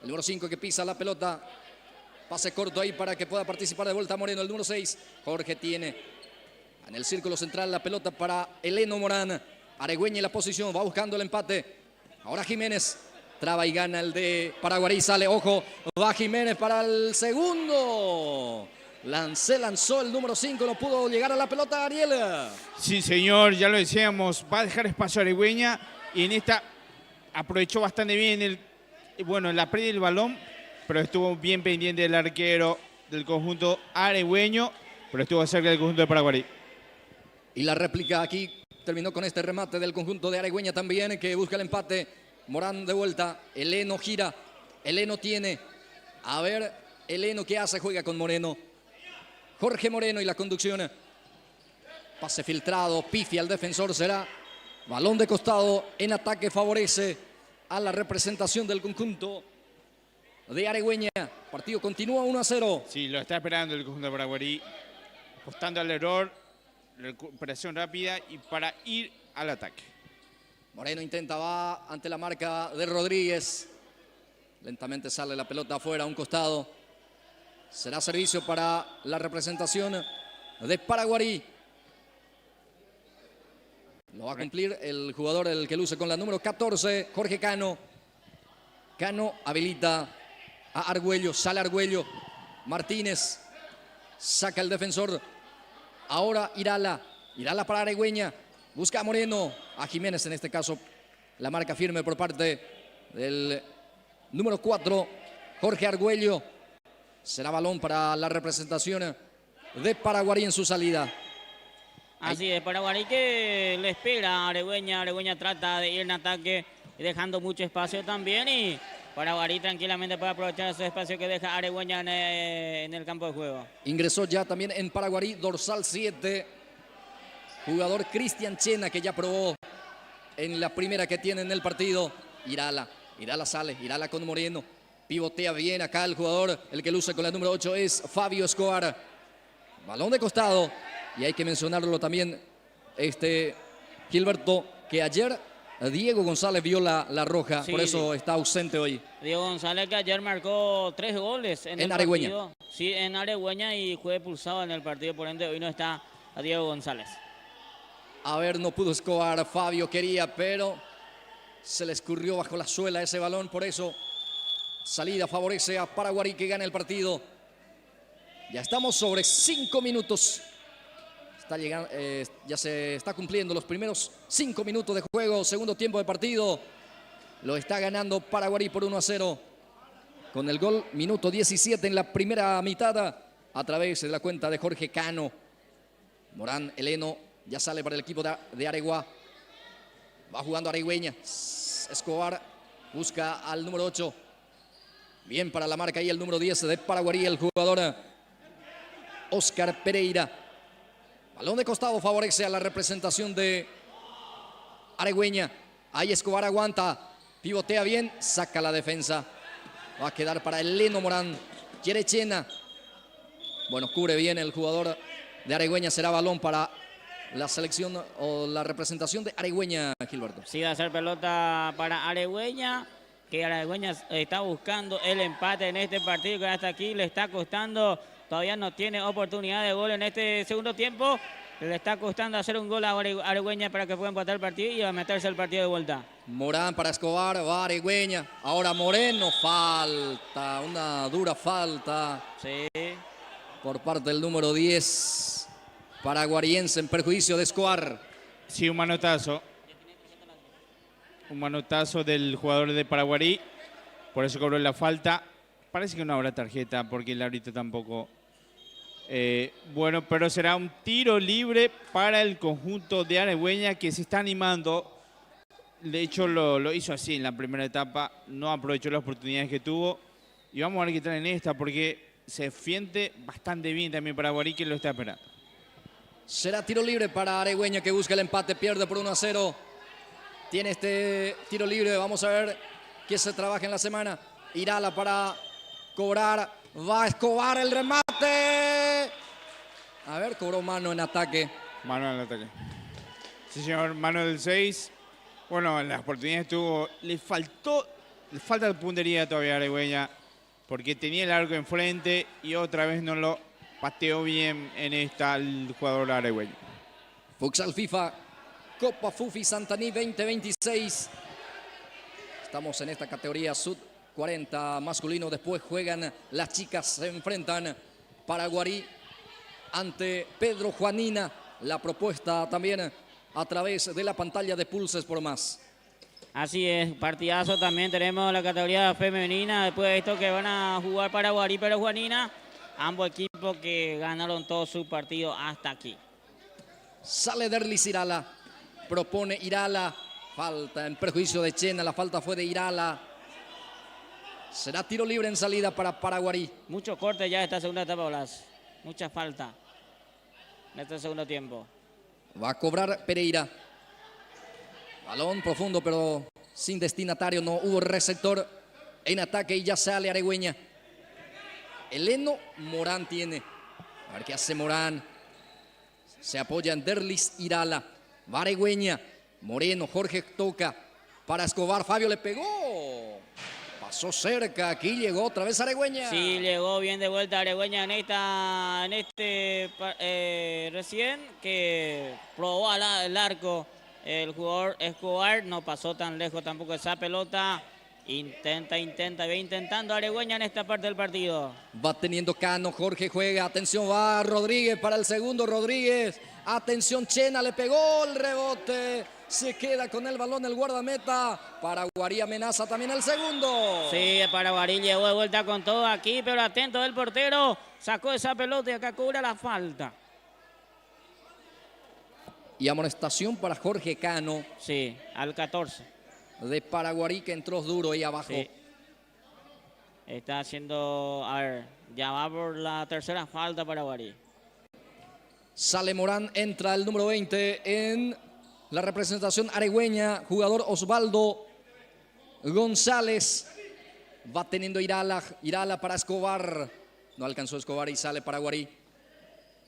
El número 5 que pisa la pelota. Pase corto ahí para que pueda participar de vuelta Moreno. El número 6. Jorge tiene en el círculo central la pelota para Eleno Morán. Aregüeña en la posición. Va buscando el empate. Ahora Jiménez. Traba y gana el de Paraguarí. Sale, ojo. Va Jiménez para el segundo. Lanzó el número 5. No pudo llegar a la pelota Ariel. Sí, señor, ya lo decíamos. Va a dejar espacio a Aregüeña. Y en esta aprovechó bastante bien la pérdida del balón. Pero estuvo bien pendiente del arquero del conjunto aregüeño. Pero estuvo cerca del conjunto de Paraguarí. Y la réplica aquí terminó con este remate del conjunto de Aregüeña también, que busca el empate. Morán de vuelta. Eleno gira. Eleno tiene. A ver, Eleno qué hace. Juega con Moreno. Jorge Moreno y la conducción. Pase filtrado. Pifia al defensor. Será balón de costado. En ataque favorece a la representación del conjunto de Aregüeña. Partido continúa 1-0. Sí, lo está esperando el conjunto de Paraguarí. Apostando al error. Recuperación rápida y para ir al ataque. Moreno intenta, va ante la marca de Rodríguez. Lentamente sale la pelota afuera, a un costado. Será servicio para la representación de Paraguarí. Lo va a cumplir el jugador, el que luce con la número 14, Jorge Cano. Cano habilita a Argüello, sale Argüello. Martínez saca el defensor. Ahora Irala. Irala para Aregüeña. Busca a Moreno. A Jiménez en este caso. La marca firme por parte del número 4, Jorge Argüello. Será balón para la representación de Paraguarí en su salida. Así es, Paraguarí que le espera a Aregüeña. Aregüeña trata de ir en ataque y dejando mucho espacio también. Y Paraguarí tranquilamente puede aprovechar ese espacio que deja Aregüeña en el campo de juego. Ingresó ya también en Paraguarí, dorsal 7, jugador Cristian Chena, que ya probó en la primera que tiene en el partido. Irala. Irala sale, Irala con Moreno. Pivotea bien acá el jugador, el que luce con la número 8 es Fabio Escobar. Balón de costado. Y hay que mencionarlo también, Gilberto, que ayer Diego González vio la roja, Sí, por eso está ausente hoy. Diego González, que ayer marcó 3 goles en el Aregüeña. partido. Sí, en Aregüeña, y fue expulsado en el partido, por ende hoy no está a Diego González. A ver, no pudo Escobar, Fabio quería, pero se le escurrió bajo la suela ese balón, por eso salida favorece a Paraguarí, que gana el partido. Ya estamos sobre 5 minutos. Está llegando, ya se está cumpliendo los primeros 5 minutos de juego, segundo tiempo de partido. Lo está ganando Paraguarí por 1-0 con el gol minuto 17 en la primera mitad a través de la cuenta de Jorge Cano. Morán Heleno ya sale para el equipo de Areguá. Va jugando Aregüeña. Escobar busca al número 8. Bien para la marca y el número 10 de Paraguarí, el jugador Oscar Pereira. Balón de costado favorece a la representación de Aregüeña. Ahí Escobar aguanta, pivotea bien, saca la defensa. Va a quedar para Heleno Morán. Quiere Chena. Bueno, cubre bien el jugador de Aregüeña. Será balón para la selección o la representación de Aregüeña, Gilberto. Sí, va a ser pelota para Aregüeña, que Aregüeña está buscando el empate en este partido, que hasta aquí le está costando. Todavía no tiene oportunidad de gol en este segundo tiempo. Le está costando hacer un gol a Aregüeña para que pueda empatar el partido y a meterse el partido de vuelta. Morán para Escobar, va Aregüeña. Ahora Moreno, falta, una dura falta. Sí. Por parte del número 10, paraguariense, en perjuicio de Escobar. Sí, un manotazo. Un manotazo del jugador de Paraguarí. Por eso cobró la falta. Parece que no habrá tarjeta porque el árbitro tampoco. Bueno, pero será un tiro libre para el conjunto de Aregüeña, que se está animando. De hecho, lo hizo así en la primera etapa. No aprovechó las oportunidades que tuvo. Y vamos a ver qué tal en esta, porque se defiende bastante bien también Paraguarí, que lo está esperando. Será tiro libre para Aregüeña, que busca el empate, pierde por 1-0. Tiene este tiro libre, vamos a ver qué se trabaja en la semana. Irala para cobrar, va a Escobar el remate. A ver, cobró mano en ataque. Mano en el ataque. Sí, señor, mano del 6. Bueno, las oportunidades tuvo. Le falta puntería todavía a Aregüeña, porque tenía el arco enfrente y otra vez no lo pateó bien en esta el jugador aregüeño. Futsal FIFA, Copa Fufi Santaní 2026. Estamos en esta categoría sub 40 masculino. Después juegan las chicas, se enfrentan Paraguarí ante Pedro Juanina. La propuesta también a través de la pantalla de Pulses por Más. Así es, partidazo. También tenemos la categoría femenina. Después de esto que van a jugar Paraguarí, Pedro Juanina. Ambos equipos que ganaron todo su partido hasta aquí. Sale Derlis Irala. Propone Irala. Falta en perjuicio de Chena. La falta fue de Irala. Será tiro libre en salida para Paraguarí. Mucho corte ya esta segunda etapa, Blas. Mucha falta en este segundo tiempo. Va a cobrar Pereira. Balón profundo, pero sin destinatario. No hubo receptor en ataque y ya sale Aregüeña. Heleno Morán tiene. A ver qué hace Morán. Se apoya en Derlis Irala. Va Aregüeña. Moreno, Jorge toca para Escobar. Fabio le pegó. Pasó cerca. Aquí llegó otra vez Aregüeña. Sí, llegó bien de vuelta Aregüeña en este recién, que probó el arco. El jugador Escobar no pasó tan lejos tampoco esa pelota. Va intentando Aregüeña en esta parte del partido. Va teniendo Cano, Jorge juega, atención, va Rodríguez para el segundo, Rodríguez, atención, Chena, le pegó el rebote, se queda con el balón el guardameta, Paraguarí amenaza también el segundo. Sí, Paraguarí llegó de vuelta con todo aquí, pero atento del portero, sacó esa pelota y acá cobra la falta. Y amonestación para Jorge Cano. Sí, al 14. De Paraguarí, que entró duro ahí abajo. Sí. Está haciendo, a ver, ya va por la tercera falta Paraguarí. Sale Morán, entra el número 20 en la representación aregüeña, jugador Osvaldo González. Va teniendo Irala para Escobar. No alcanzó Escobar y sale Paraguarí.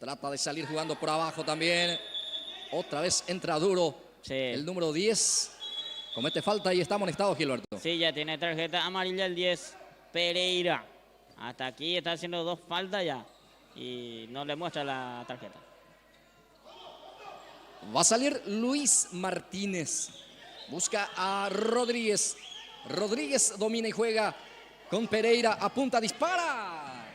Trata de salir jugando por abajo también. Otra vez entra duro. Sí. El número 10. Comete falta y está amonestado Gilberto. Sí, ya tiene tarjeta amarilla el 10, Pereira. Hasta aquí está haciendo 2 faltas ya y no le muestra la tarjeta. Va a salir Luis Martínez. Busca a Rodríguez. Rodríguez domina y juega con Pereira. Apunta, dispara.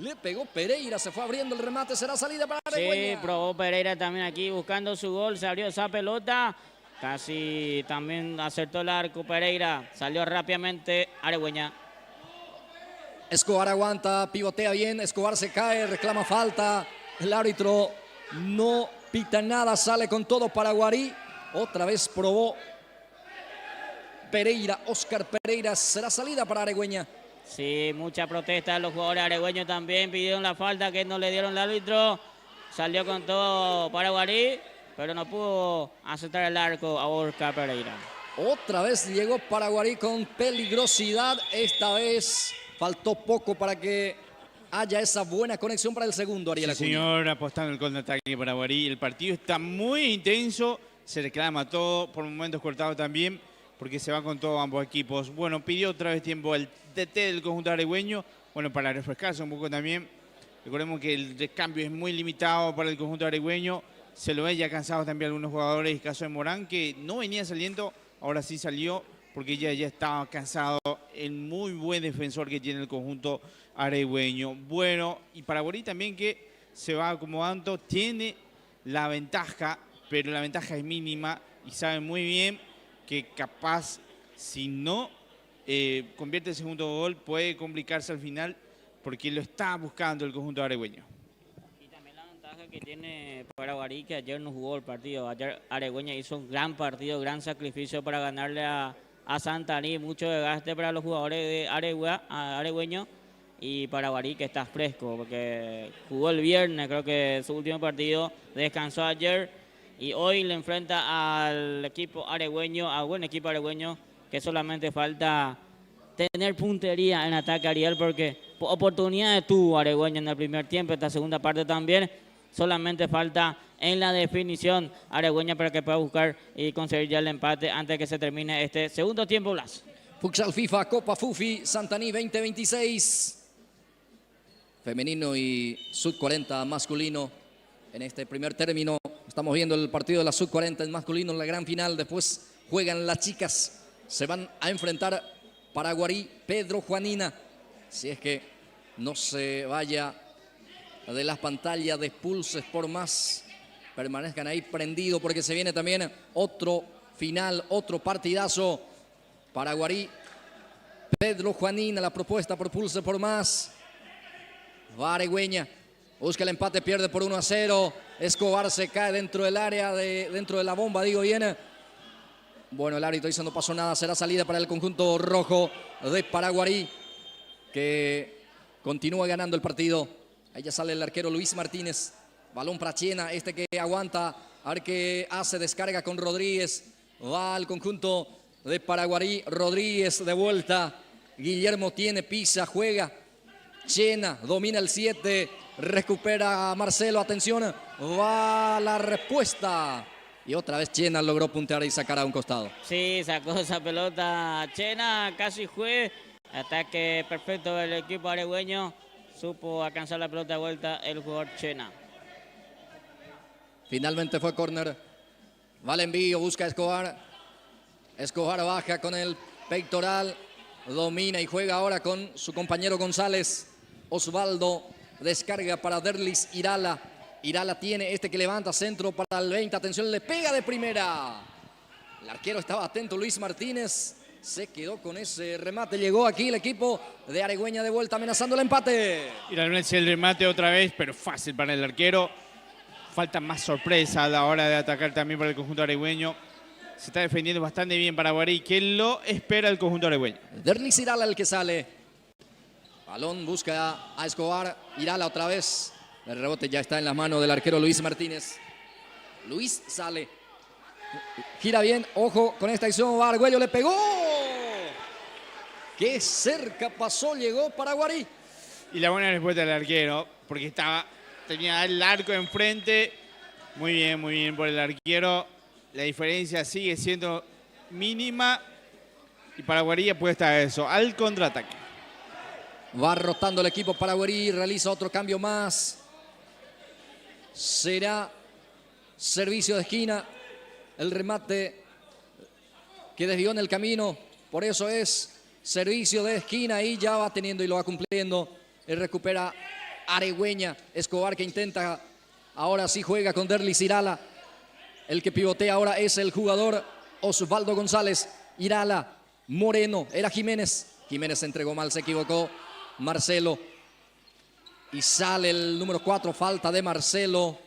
Le pegó Pereira, se fue abriendo el remate. Será salida para Aregüeña. Sí, probó Pereira también aquí buscando su gol. Se abrió esa pelota. Casi también acertó el arco Pereira. Salió rápidamente Aregüeña. Escobar aguanta, pivotea bien. Escobar se cae, reclama falta. El árbitro no pita nada, sale con todo para Guarí. Otra vez probó Pereira, Oscar Pereira. Será salida para Aregüeña. Sí, mucha protesta de los jugadores aregüeños también. Pidieron la falta que no le dieron el árbitro. Salió con todo para Guarí, pero no pudo aceptar el arco a Oscar Pereira. Otra vez llegó para Guarí con peligrosidad. Esta vez faltó poco para que haya esa buena conexión para el segundo, Ariel Acuña. Sí, señor, apostando el contraataque para Guarí. El partido está muy intenso, se reclama todo, por momentos cortado también, porque se va con todos ambos equipos. Bueno, pidió otra vez tiempo el DT del conjunto aregüeño, bueno, para refrescarse un poco también. Recordemos que el recambio es muy limitado para el conjunto aregüeño. Se lo ve ya cansado también algunos jugadores, el caso de Morán, que no venía saliendo, ahora sí salió, porque ya estaba cansado. El muy buen defensor que tiene el conjunto aregüeño. Bueno, y para Guarí también, que se va acomodando, tiene la ventaja, pero la ventaja es mínima y sabe muy bien que capaz, si no convierte el segundo gol, puede complicarse al final, porque lo está buscando el conjunto aregüeño. Y también la ventaja que tiene para Guarí, que ayer no jugó el partido. Ayer Aregüeña hizo un gran partido, gran sacrificio para ganarle a Santaní. Mucho desgaste para los jugadores de Aregüeño. Y para Guarí, que está fresco, porque jugó el viernes, creo que su último partido, descansó ayer. Y hoy le enfrenta al equipo aregüeño, a buen equipo aregüeño, que solamente falta tener puntería en ataque, Ariel, porque oportunidades tuvo Aregüeño en el primer tiempo, esta segunda parte también. Solamente falta en la definición Aregüeña para que pueda buscar y conseguir ya el empate antes de que se termine este segundo tiempo, Blas. Futsal FIFA Copa Fufi Santaní 2026. Femenino y sub-40 masculino. En este primer término estamos viendo el partido de la sub-40 en masculino en la gran final. Después juegan las chicas. Se van a enfrentar para Guarí, Pedro Juanina. Si es que no se vaya de las pantallas de Pulse Sport Más, permanezcan ahí prendidos, porque se viene también otro final, otro partidazo para Guarí. Pedro Juanina, la propuesta por Pulse Sport Más. Va Aregüeña, busca el empate, pierde por 1-0. Escobar se cae dentro del área, dentro de la bomba, digo bien. Bueno, el árbitro dice no pasó nada, será salida para el conjunto rojo de Paraguarí, que continúa ganando el partido. Ahí ya sale el arquero Luis Martínez. Balón para Chena, este que aguanta, a ver qué hace, descarga con Rodríguez. Va al conjunto de Paraguarí, Rodríguez de vuelta. Guillermo tiene, pisa, juega. Chena domina el 7, recupera a Marcelo, atención, va la respuesta. Y otra vez Chena logró puntear y sacar a un costado. Sí, sacó esa pelota Chena, casi fue. Ataque perfecto del equipo aregüeño. Supo alcanzar la pelota de vuelta el jugador Chena. Finalmente fue córner. Va el envío, busca a Escobar. Escobar baja con el pectoral. Domina y juega ahora con su compañero González. Osvaldo descarga para Derlis Irala. Irala tiene este que levanta centro para el 20. Atención, le pega de primera. El arquero estaba atento, Luis Martínez. Se quedó con ese remate. Llegó aquí el equipo de Aregüeña de vuelta amenazando el empate. Irala es el remate otra vez, pero fácil para el arquero. Falta más sorpresa a la hora de atacar también para el conjunto aregüeño. Se está defendiendo bastante bien para Guarí, que lo espera el conjunto aregüeño. Derlis Irala el que sale. Balón busca a Escobar. Irala otra vez. El rebote ya está en las manos del arquero Luis Martínez. Luis sale. Gira bien. Ojo con esta acción. Argüello le pegó. Qué cerca pasó. Llegó para Guarí. Y la buena respuesta del arquero, porque tenía el arco enfrente. Muy bien por el arquero. La diferencia sigue siendo mínima y Paraguarí apuesta a eso, al contraataque. Va rotando el equipo paraguarí, realiza otro cambio más. Será servicio de esquina, el remate que desvió en el camino, por eso es servicio de esquina y ya va teniendo y lo va cumpliendo. Él recupera Aregüeña, Escobar que intenta, ahora sí juega con Derlis Irala. El que pivotea ahora es el jugador Osvaldo González. Irala, Moreno, era Jiménez. Jiménez se entregó mal, se equivocó. Marcelo. Y sale el número 4, falta de Marcelo.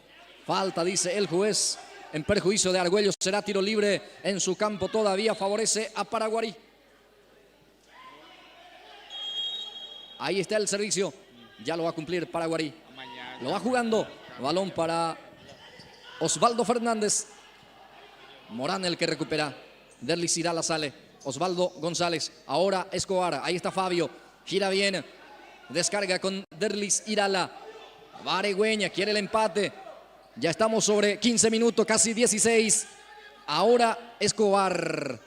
Falta, dice el juez, en perjuicio de Argüello. Será tiro libre en su campo, todavía favorece a Paraguarí. Ahí está el servicio, ya lo va a cumplir Paraguarí. Lo va jugando, balón para Osvaldo Fernández. Morán el que recupera. Derlis Irala sale. Osvaldo González. Ahora Escobar. Ahí está Fabio. Gira bien. Descarga con Derlis Irala. Va Aregüeña. Quiere el empate. Ya estamos sobre 15 minutos. Casi 16. Ahora Escobar.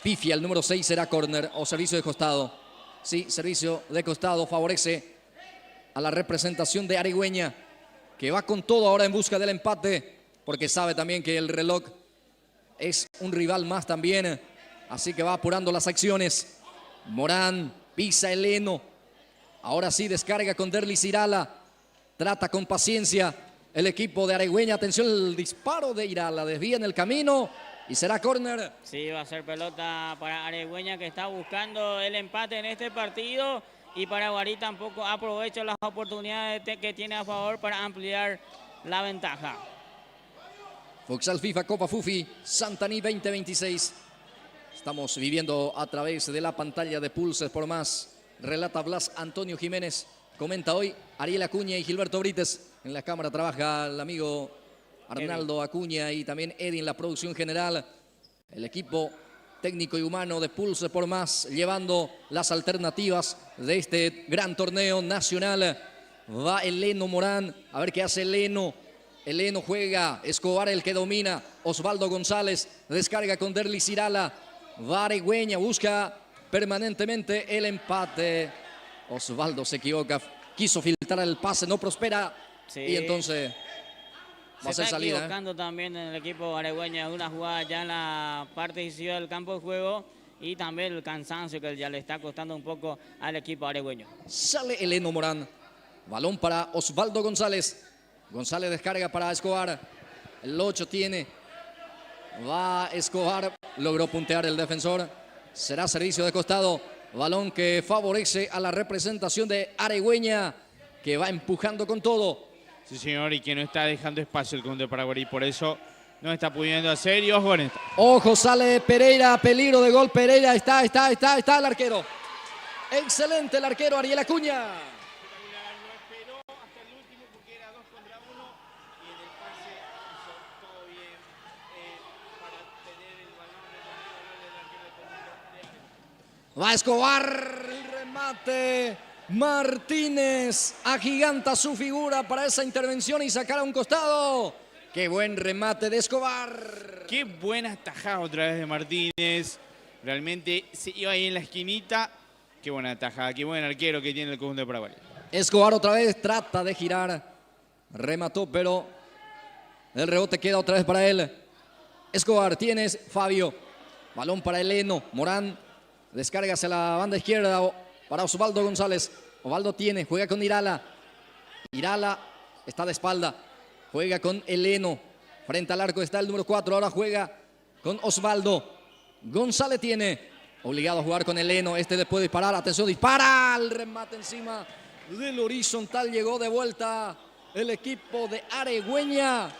Pifia. El número 6 será córner o servicio de costado. Sí, servicio de costado. Favorece a la representación de Aregüeña, que va con todo ahora en busca del empate, porque sabe también que el reloj es un rival más también, así que va apurando las acciones. Morán, pisa Eleno, ahora sí descarga con Derlis Irala, trata con paciencia el equipo de Aregüeña. Atención, el disparo de Irala, desvía en el camino y será córner. Sí, va a ser pelota para Aregüeña, que está buscando el empate en este partido. Y Paraguarí tampoco aprovecha las oportunidades que tiene a favor para ampliar la ventaja. Futsal FIFA Copa Fufi Santaní 2026. Estamos viviendo a través de la pantalla de Pulse por Más. Relata Blas Antonio Jiménez. Comenta hoy Ariel Acuña y Gilberto Brites. En la cámara trabaja el amigo Arnaldo Acuña y también Eddie en la producción general. El equipo técnico y humano de Pulse por Más, llevando las alternativas de este gran torneo nacional. Va Eleno Morán, a ver qué hace Eleno. Eleno juega, Escobar el que domina, Osvaldo González descarga con Derlis Irala. Va Aregüeña, busca permanentemente el empate. Osvaldo se equivoca, quiso filtrar el pase, no prospera. Sí. Y entonces va a ser salida. Se está equivocando también en el equipo aregüeño, una jugada ya en la parte decisiva del campo de juego y también el cansancio que ya le está costando un poco al equipo aregüeño. Sale Eleno Morán, balón para Osvaldo González. González descarga para Escobar, el 8 tiene, va Escobar, logró puntear el defensor, será servicio de costado, balón que favorece a la representación de Aregüeña, que va empujando con todo. Sí, señor, y que no está dejando espacio el conjunto de Paraguarí, por eso no está pudiendo hacer. Y ojo con esto. Ojo, sale Pereira, peligro de gol Pereira, está el arquero. Excelente el arquero Ariel Acuña. Va Escobar, el remate. Martínez agiganta su figura para esa intervención y sacar a un costado. Qué buen remate de Escobar. Qué buena tajada otra vez de Martínez. Realmente se iba ahí en la esquinita. Qué buena tajada, qué buen arquero que tiene el conjunto de Paraguay. Escobar otra vez trata de girar. Remató, pero el rebote queda otra vez para él. Escobar, tienes Fabio. Balón para Eleno. Morán descarga hacia la banda izquierda para Osvaldo González. Osvaldo tiene, juega con Irala. Irala está de espalda. Juega con Eleno. Frente al arco está el número 4. Ahora juega con Osvaldo. González tiene. Obligado a jugar con Eleno. Este le puede disparar. Atención, dispara. El remate encima del horizontal. Llegó de vuelta el equipo de Aregüeña,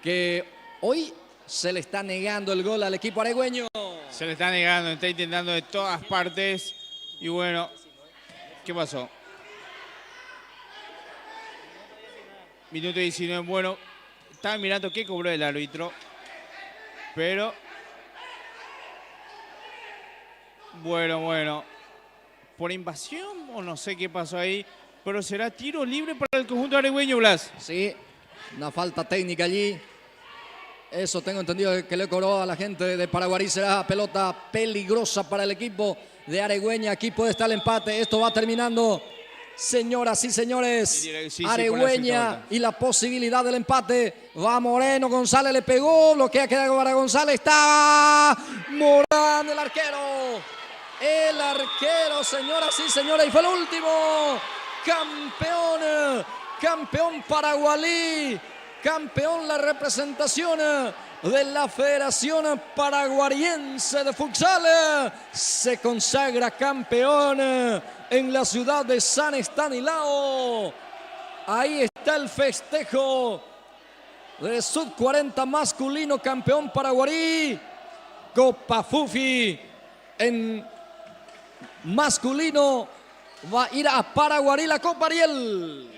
que hoy se le está negando el gol al equipo aregüeño. Se le está negando, está intentando de todas partes. Y bueno, ¿qué pasó? Minuto 19, bueno, estaba mirando qué cobró el árbitro. Pero, bueno, por invasión o no sé qué pasó ahí. Pero será tiro libre para el conjunto aregüeño, Blas. Sí, una falta técnica allí. Eso tengo entendido que le cobró a la gente de Paraguarí. Será pelota peligrosa para el equipo de Aregüeña. Aquí puede estar el empate. Esto va terminando. Señoras y señores, Sí, Aregüeña y la posibilidad del empate. Va Moreno, González le pegó. Bloquea, queda para González. Está Morán, el arquero. El arquero, señoras y señores. Y fue el último. Campeón. Campeón Paraguarí. Campeón la representación de la Federación Paraguariense de Futsal. Se consagra campeón en la ciudad de San Estanislao. Ahí está el festejo de Sub 40 masculino, campeón Paraguarí. Copa Fufi en masculino va a ir a Paraguarí la Copa Ariel.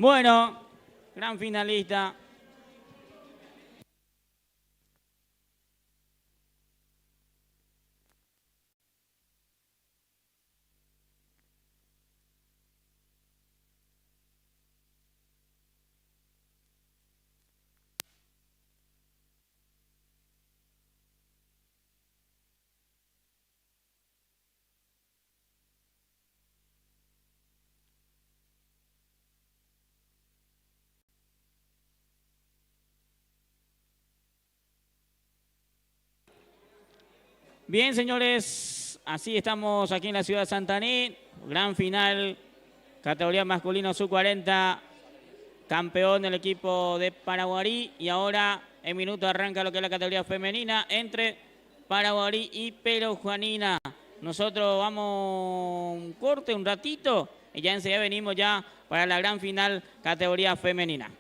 Bueno, gran finalista. Bien, señores, así estamos aquí en la ciudad de Santaní. Gran final, categoría masculino sub-40, campeón del equipo de Paraguarí. Y ahora, en minuto, arranca lo que es la categoría femenina entre Paraguarí y Perojuanina. Nosotros vamos un corte, un ratito, y ya enseguida venimos ya para la gran final, categoría femenina.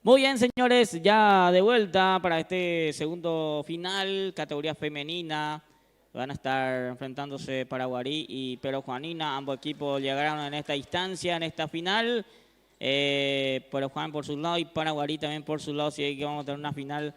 Muy bien, señores, ya de vuelta para este segundo final, categoría femenina. Van a estar enfrentándose Paraguarí y Pero Juanina. Ambos equipos llegaron en esta instancia, en esta final. Pero Juan por su lado y Paraguarí también por su lado. Así que vamos a tener una final.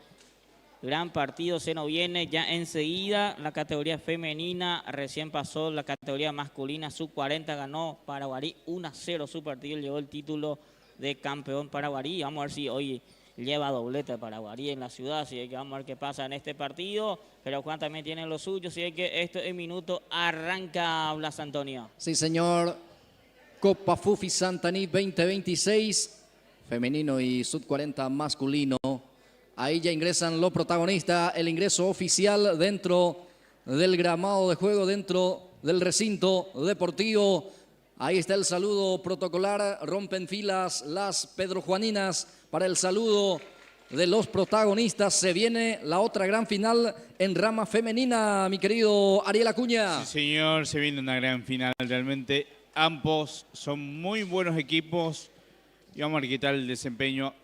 Gran partido se nos viene ya enseguida. La categoría femenina recién pasó. La categoría masculina sub-40 ganó Paraguarí 1-0 su partido. Llevó el título de campeón Paraguarí. Vamos a ver si hoy lleva doblete Paraguarí en la ciudad. Así que vamos a ver qué pasa en este partido. Pero Juan también tiene lo suyo. Así que esto en minuto arranca Blas Antonio. Sí, señor. Copa Fufi Santaní 2026. Femenino y sub-40 masculino. Ahí ya ingresan los protagonistas, el ingreso oficial dentro del gramado de juego, dentro del recinto deportivo. Ahí está el saludo protocolar, rompen filas las pedrojuaninas para el saludo de los protagonistas. Se viene la otra gran final en rama femenina, mi querido Ariel Acuña. Sí, señor, se viene una gran final realmente. Ambos son muy buenos equipos y vamos a ver qué tal el desempeño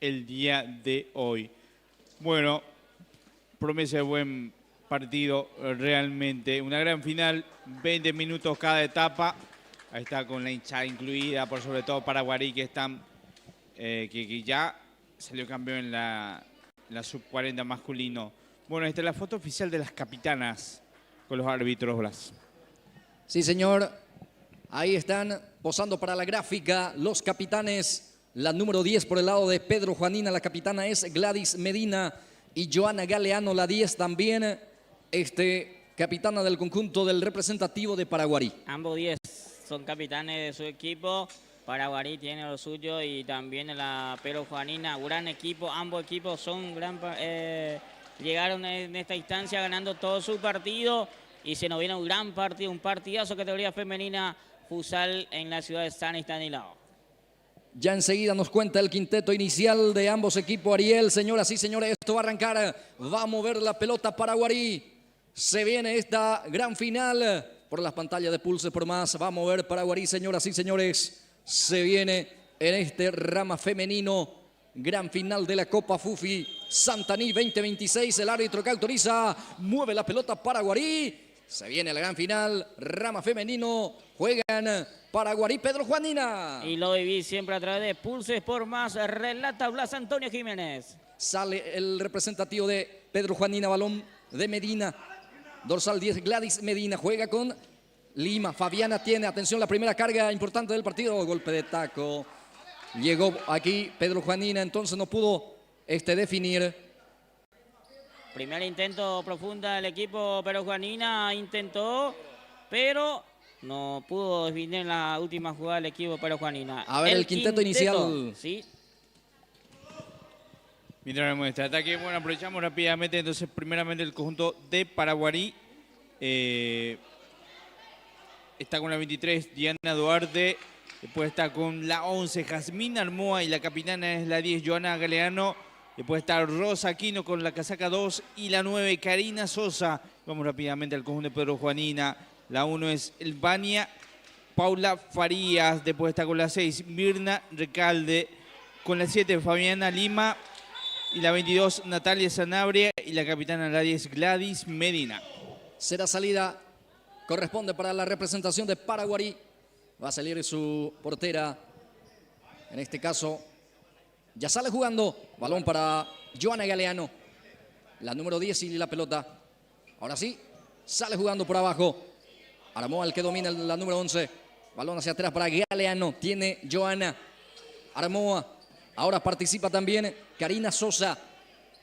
el día de hoy. Bueno, promesa de buen partido realmente. Una gran final, 20 minutos cada etapa. Ahí está con la hinchada incluida, por sobre todo Paraguarí, que están que ya salió campeón en la sub-40 masculino. Bueno, esta es la foto oficial de las capitanas con los árbitros, Blas. Sí, señor. Ahí están posando para la gráfica los capitanes. La número 10 por el lado de Pedro Juanina, la capitana es Gladys Medina y Joana Galeano, la 10 también, capitana del conjunto del representativo de Paraguarí. Ambos 10 son capitanes de su equipo. Paraguarí tiene lo suyo y también la Pero Juanina, gran equipo. Ambos equipos son llegaron en esta instancia ganando todo su partido y se nos viene un gran partido, un partidazo categoría femenina futsal en la ciudad de San Estanislao. Ya enseguida nos cuenta el quinteto inicial de ambos equipos. Ariel, señoras y señores, esto va a arrancar. Va a mover la pelota Paraguarí. Se viene esta gran final por las pantallas de Pulse por Más. Va a mover Paraguarí, señoras y señores. Se viene en este rama femenino. Gran final de la Copa Fufi Santaní 2026. El árbitro que autoriza mueve la pelota Paraguarí. Se viene la gran final, rama femenino, juegan Paraguarí, Pedro Juanina. Y lo viví siempre a través de Pulse Sport Más, relata Blas Antonio Jiménez. Sale el representativo de Pedro Juanina, balón de Medina. Dorsal 10, Gladys Medina, juega con Lima. Fabiana tiene, atención, la primera carga importante del partido, golpe de taco. Llegó aquí Pedro Juanina, entonces no pudo definir. Primer intento profunda del equipo Pero Juanina intentó, pero no pudo definir en la última jugada del equipo Pero Juanina. A ver, el quinteto inicial. Sí. Mientras vemos este ataque, bueno, aprovechamos rápidamente, entonces, primeramente el conjunto de Paraguarí. Está con la 23, Diana Duarte. Después está con la 11, Jazmín Armoa, y la capitana es la 10, Joana Galeano. Después está Rosa Aquino con la casaca 2 y la 9, Karina Sosa. Vamos rápidamente al conjunto de Pedro Juanina. La 1 es Elvania Paula Farías. Después está con la 6, Mirna Recalde. Con la 7, Fabiana Lima. Y la 22, Natalia Sanabria. Y la capitana la 10, Gladys Medina. Será salida, corresponde para la representación de Paraguarí. Va a salir su portera, en este caso. Ya sale jugando, balón para Joana Galeano, la número 10 y la pelota. Ahora sí, sale jugando por abajo. Armoa el que domina la número 11. Balón hacia atrás para Galeano, tiene Joana. Armoa, ahora participa también Karina Sosa.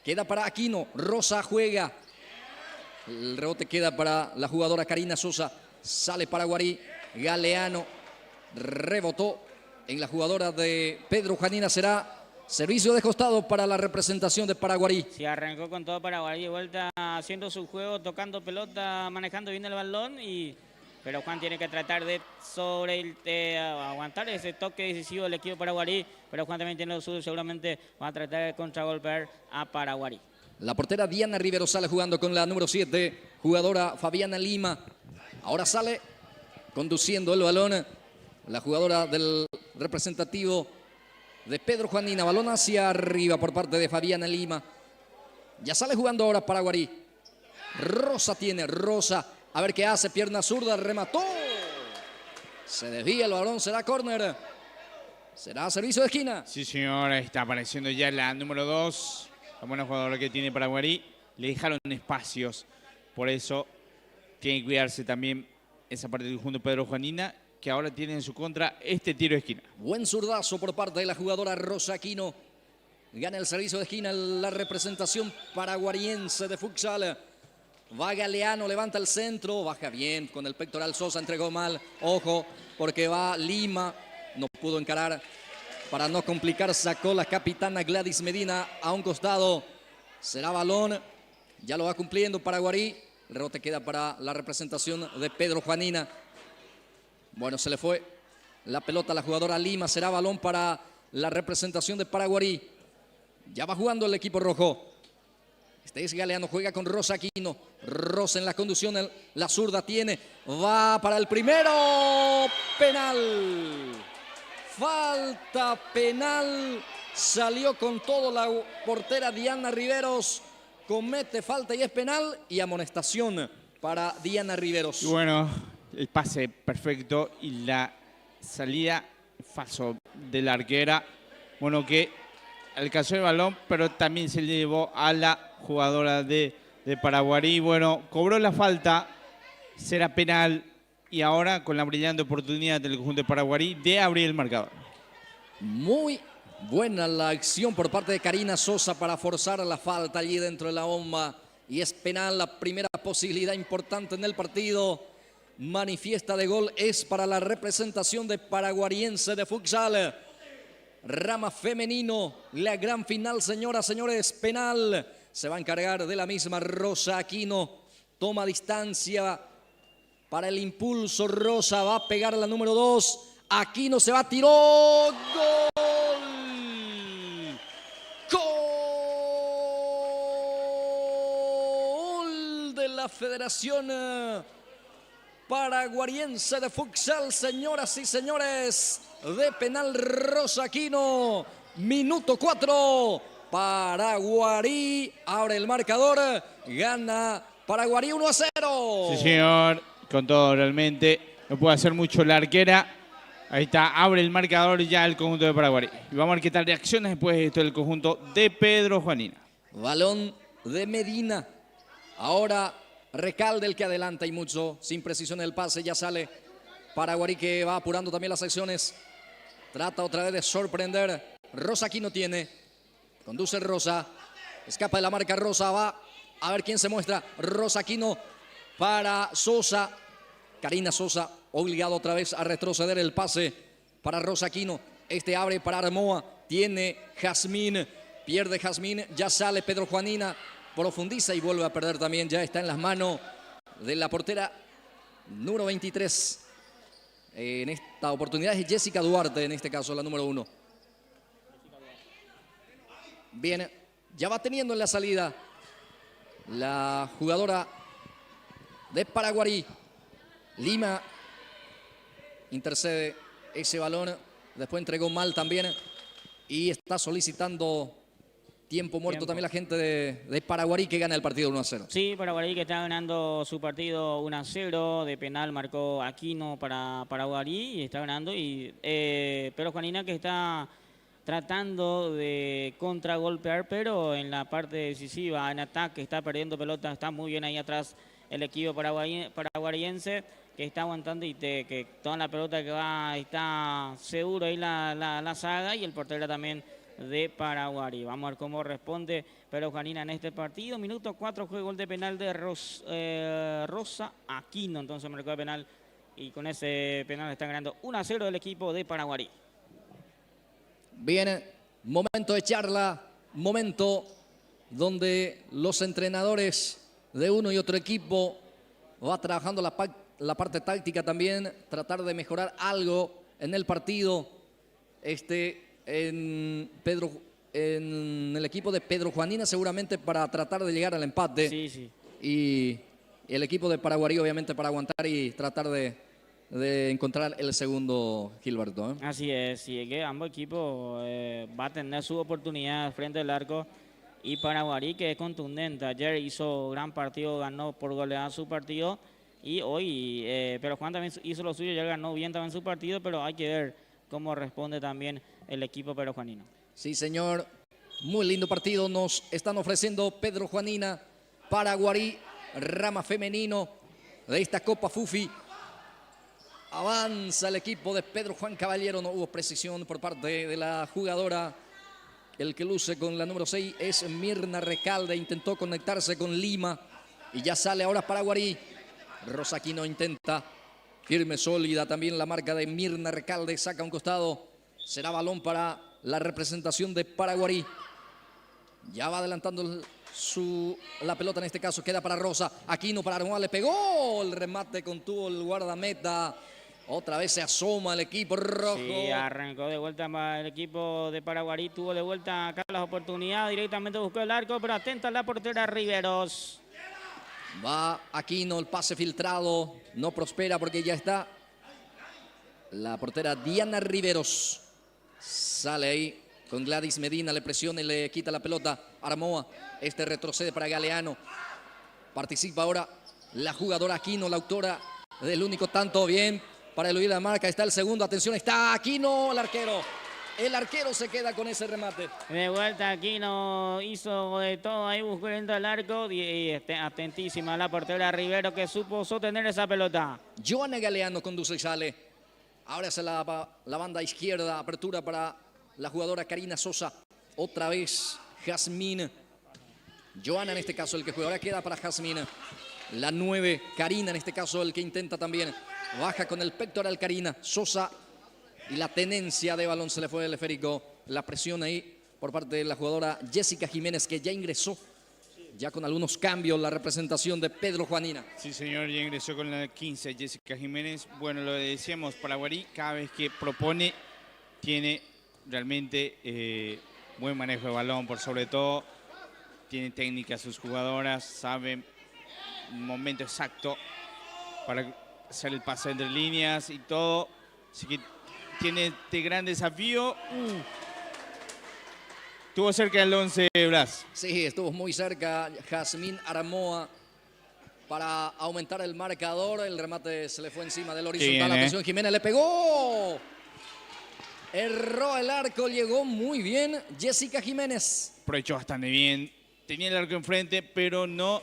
Queda para Aquino, Rosa juega. El rebote queda para la jugadora Karina Sosa. Sale Paraguarí, Galeano rebotó en la jugadora de Pedro Juanina. Será servicio de costado para la representación de Paraguarí. Se arrancó con todo Paraguarí, de vuelta haciendo su juego, tocando pelota, manejando bien el balón. Pero Juan tiene que tratar de aguantar ese toque decisivo del equipo Paraguarí. Pero Juan también tiene lo suyo, seguramente va a tratar de contragolpear a Paraguarí. La portera Diana Rivero sale jugando con la número 7, jugadora Fabiana Lima. Ahora sale conduciendo el balón la jugadora del representativo, de Pedro Juanina. Balón hacia arriba por parte de Fabiana Lima. Ya sale jugando ahora Paraguarí. Rosa tiene, Rosa. A ver qué hace, pierna zurda, remató. Se desvía el balón, será córner. Será servicio de esquina. Sí, señor, está apareciendo ya la número 2. La buena jugadora que tiene Paraguarí. Le dejaron espacios. Por eso tiene que cuidarse también esa parte del conjunto Pedro Juanina, que ahora tiene en su contra este tiro de esquina. Buen zurdazo por parte de la jugadora Rosa Aquino. Gana el servicio de esquina la representación paraguariense de futsal. Va Galeano, levanta el centro, baja bien con el pectoral. Sosa entregó mal. Ojo, porque va Lima. No pudo encarar. Para no complicar, sacó la capitana Gladys Medina a un costado. Será balón. Ya lo va cumpliendo Paraguarí. El rebote queda para la representación de Pedro Juanina. Bueno, se le fue la pelota a la jugadora Lima. Será balón para la representación de Paraguarí. Ya va jugando el equipo rojo. Este es Galeano, juega con Rosa Aquino. Rosa en la conducción, la zurda tiene. Va para el primero. Penal. Falta penal. Salió con todo la portera Diana Riveros. Comete falta y es penal. Y amonestación para Diana Riveros. Y bueno, el pase perfecto y la salida falso de la arquera. Bueno, que alcanzó el balón, pero también se le llevó a la jugadora de Paraguarí. Bueno, cobró la falta, será penal. Y ahora con la brillante oportunidad del conjunto de Paraguarí de abrir el marcador. Muy buena la acción por parte de Karina Sosa para forzar la falta allí dentro de la bomba. Y es penal, la primera posibilidad importante en el partido. Manifiesta de gol es para la representación de Paraguariense de futsal. Rama femenino, la gran final, señoras, señores, penal. Se va a encargar de la misma Rosa Aquino. Toma distancia para el impulso. Rosa va a pegar a la número 2. Aquino se va, tiró. ¡Gol! ¡Gol de la Federación Paraguariense de futsal, señoras y señores! De penal Rosa Aquino. Minuto 4. Paraguarí abre el marcador. Gana Paraguarí 1-0. Sí, señor. Con todo realmente. No puede hacer mucho la arquera. Ahí está. Abre el marcador ya el conjunto de Paraguarí. Y vamos a ver qué tal reacciones después de esto del conjunto de Pedro Juanina. Balón de Medina. Ahora Recalde el que adelanta y mucho. Sin precisión el pase. Ya sale Paraguarí que va apurando también las acciones. Trata otra vez de sorprender. Rosa aquí no tiene. Conduce Rosa. Escapa de la marca Rosa. Va a ver quién se muestra. Rosa Aquino para Sosa. Karina Sosa obligado otra vez a retroceder el pase para Rosa Aquino. Este abre para Armoa. Tiene Jazmín. Pierde Jazmín. Ya sale Pedro Juanina. Profundiza y vuelve a perder también. Ya está en las manos de la portera número 23. En esta oportunidad es Jessica Duarte, en este caso la número 1. Bien, ya va teniendo en la salida la jugadora de Paraguarí. Lima intercede ese balón, después entregó mal también y está solicitando tiempo muerto también la gente de Paraguarí que gana el partido 1-0. Sí, Paraguarí que está ganando su partido 1-0, de penal marcó Aquino para Paraguarí y está ganando. Y pero Juanina que está tratando de contragolpear, pero en la parte decisiva, en ataque, está perdiendo pelota, está muy bien ahí atrás el equipo paraguariense que está aguantando y que toda la pelota que va está seguro ahí la saga y el portero también de Paraguarí. Vamos a ver cómo responde Pedro Juanina en este partido. Minuto 4, juega gol de penal de Rosa Aquino. Entonces marcó de penal y con ese penal está ganando 1-0 el equipo de Paraguarí. Bien, momento de charla, momento donde los entrenadores de uno y otro equipo va trabajando la parte táctica también, tratar de mejorar algo en el partido. En el equipo de Pedro Juanina seguramente para tratar de llegar al empate. Sí, sí. Y el equipo de Paraguarí obviamente para aguantar y tratar de de encontrar el segundo, Gilberto. Así es, sí, que ambos equipos va a tener su oportunidad frente al arco. Y Paraguarí, que es contundente, ayer hizo gran partido, ganó por goleada su partido. Y hoy, pero Juan también hizo lo suyo, ya ganó bien también su partido, pero hay que ver cómo responde también el equipo perujuanino. Sí, señor. Muy lindo partido nos están ofreciendo Pedro Juanina, Paraguarí, rama femenino de esta Copa Fufi. Avanza el equipo de Pedro Juan Caballero, no hubo precisión por parte de la jugadora. El que luce con la número 6 es Mirna Recalde, intentó conectarse con Lima y ya sale ahora Paraguarí. Rosaquino intenta, firme, sólida también la marca de Mirna Recalde, saca un costado, será balón para la representación de Paraguarí. Ya va adelantando la pelota, en este caso queda para Rosa. Aquino para Armoa, le pegó el remate, contuvo el guardameta. Otra vez se asoma el equipo rojo. Sí, arrancó de vuelta el equipo de Paraguarí, tuvo de vuelta acá las oportunidades, directamente buscó el arco, pero atenta la portera Riveros. Va Aquino, el pase filtrado, no prospera porque ya está la portera Diana Riveros. Sale ahí con Gladys Medina, le presiona y le quita la pelota. Armoa, este retrocede para Galeano. Participa ahora la jugadora Aquino, la autora del único tanto. Bien, para eludir la marca, está el segundo, atención, está Aquino, el arquero. El arquero se queda con ese remate. De vuelta Aquino hizo de todo ahí, buscó dentro del arco y atentísima la portera Rivero que supo sostener esa pelota. Joana Galeano conduce y sale. Ahora es la banda izquierda, apertura para la jugadora Karina Sosa. Otra vez Jazmín. Joana en este caso el que juega. Ahora queda para Jazmín. La 9, Karina en este caso el que intenta también. Baja con el pectoral Karina. Sosa y la tenencia de balón se le fue el esférico. La presión ahí por parte de la jugadora Jessica Jiménez, que ya ingresó. Ya con algunos cambios la representación de Pedro Juanina. Sí, señor, ya ingresó con la 15 Jessica Jiménez. Bueno, lo decíamos, Paraguarí cada vez que propone tiene realmente buen manejo de balón, por sobre todo tiene técnica sus jugadoras, saben un momento exacto para hacer el pase entre líneas y todo. Así que tiene este gran desafío. Estuvo cerca del 11, Blas. Sí, estuvo muy cerca Jazmín Armoa para aumentar el marcador. El remate se le fue encima del horizontal. Atención, Jiménez le pegó. Erró el arco, llegó muy bien Jessica Jiménez. Aprovechó bastante bien. Tenía el arco enfrente, pero no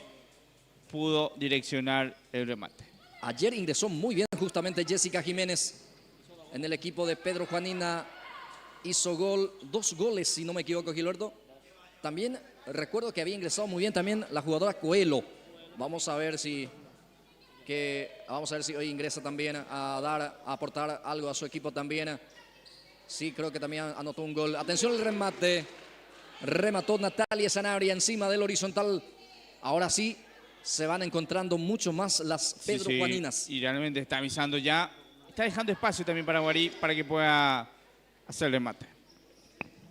pudo direccionar el remate. Ayer ingresó muy bien justamente Jessica Jiménez en el equipo de Pedro Juanina. Hizo gol, 2 goles si no me equivoco, Gilberto. También recuerdo que había ingresado muy bien también la jugadora Coelho. Vamos a ver si hoy ingresa también a aportar algo a su equipo también. Sí, creo que también anotó un gol. Atención al remate. Remató Natalia Sanabria encima del horizontal. Ahora sí, se van encontrando mucho más las Pedro Juaninas. Y realmente está avisando ya. Está dejando espacio también para Guarí para que pueda hacer el remate.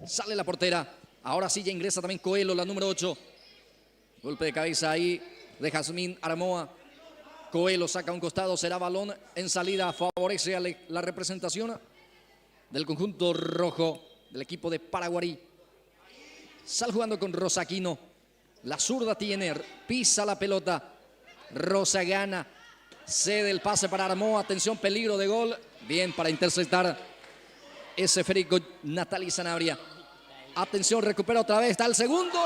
Sale la portera. Ahora sí ya ingresa también Coelho, la número 8. Golpe de cabeza ahí de Jazmín Armoa. Coelho saca un costado, será balón en salida. Favorece a la representación del conjunto rojo del equipo de Paraguarí. Sale jugando con Rosa Aquino. La zurda tiene, pisa la pelota. Rosa gana. Cede el pase para Armoa. Atención, peligro de gol. Bien para interceptar ese esférico Natalia Sanabria. Atención, recupera otra vez. Está el segundo.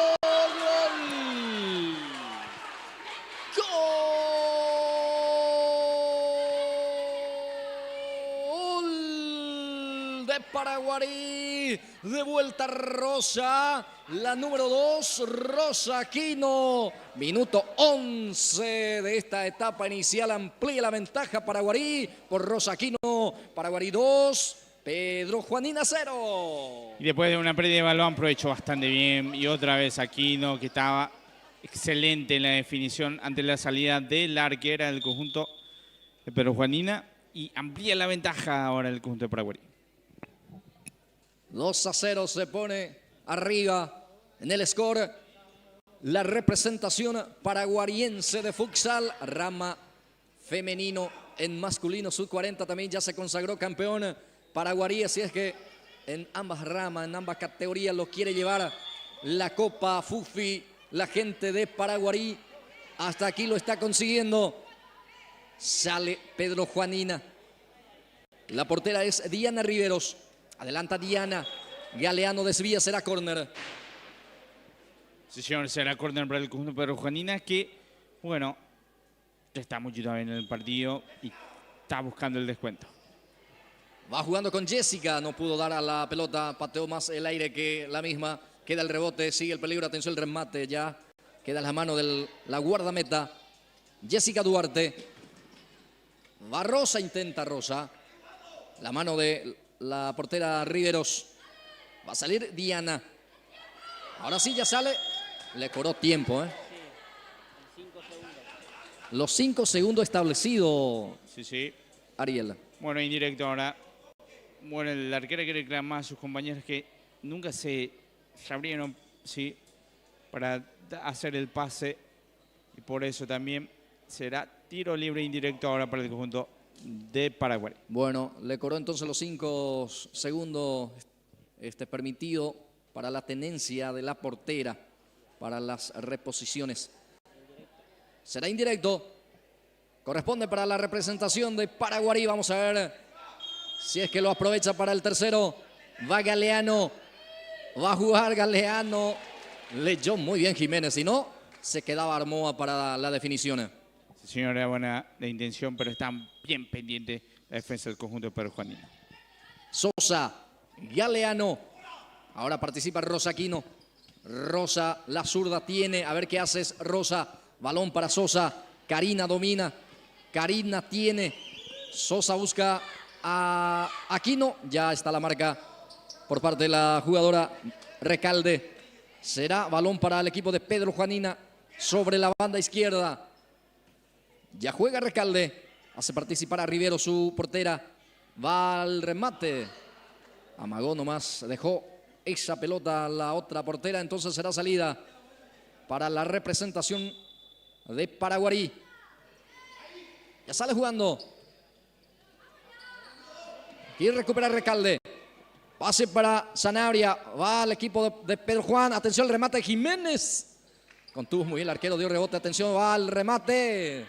¡Gol! ¡Gol de Paraguarí! De vuelta Rosa. La número 2, Rosa Aquino. Minuto 11 de esta etapa inicial. Amplía la ventaja Paraguarí por Rosa Aquino. Paraguarí 2. Pedro Juanina 0. Y después de una pérdida de balón aprovechó bastante bien. Y otra vez Aquino, que estaba excelente en la definición ante la salida de la arquera del conjunto de Pedro Juanina. Y amplía la ventaja ahora el conjunto de Paraguarí. 2-0 se pone arriba en el score. La representación paraguariense de futsal, rama femenino en masculino sub-40 también ya se consagró campeón Paraguarí, así es que en ambas ramas, en ambas categorías lo quiere llevar la Copa Fufi, la gente de Paraguarí. Hasta aquí lo está consiguiendo. Sale Pedro Juanina. La portera es Diana Riveros. Adelanta Diana. Galeano desvía, será córner. Sí, señor, será córner para el conjunto Pedro Juanina, que, bueno, está mucho también en el partido y está buscando el descuento. Va jugando con Jessica, no pudo dar a la pelota, pateó más el aire que la misma. Queda el rebote, sigue el peligro, atención el remate, ya queda en la mano de la guardameta. Jessica Duarte. Va Rosa, intenta Rosa. La mano de la portera Riveros. Va a salir Diana. Ahora sí ya sale. Le cobró tiempo, ¿eh? Los 5 segundos establecidos, Sí. Ariel. Bueno, indirecto ahora. Bueno, el arquero quiere reclamar a sus compañeros que nunca se abrieron, sí, para hacer el pase. Y por eso también será tiro libre indirecto ahora para el conjunto de Paraguay. Bueno, le cobró entonces los 5 segundos permitido para la tenencia de la portera, para las reposiciones. Será indirecto. Corresponde para la representación de Paraguarí. Vamos a ver si es que lo aprovecha para el tercero. Va Galeano. Va a jugar Galeano. Leyó muy bien Jiménez. Si no, se quedaba Armoa para la definición. Sí, señor, era buena de intención, pero está bien pendiente la defensa del conjunto de Pedro Juanina. Sosa. Galeano. Ahora participa Rosa Aquino. Rosa, la zurda tiene. A ver qué haces, Rosa. Balón para Sosa. Karina domina. Karina tiene. Sosa busca a Aquino. Ya está la marca por parte de la jugadora Recalde. Será balón para el equipo de Pedro Juanina sobre la banda izquierda. Ya juega Recalde. Hace participar a Rivero, su portera. Va al remate. Amagó nomás. Dejó esa pelota a la otra portera. Entonces será salida para la representación de Paraguarí. Ya sale jugando. Quiere recuperar Recalde. Pase para Sanabria. Va al equipo de Pedro Juan. Atención al remate de Jiménez. Contuvo muy bien el arquero. Dio rebote. Atención, va al remate.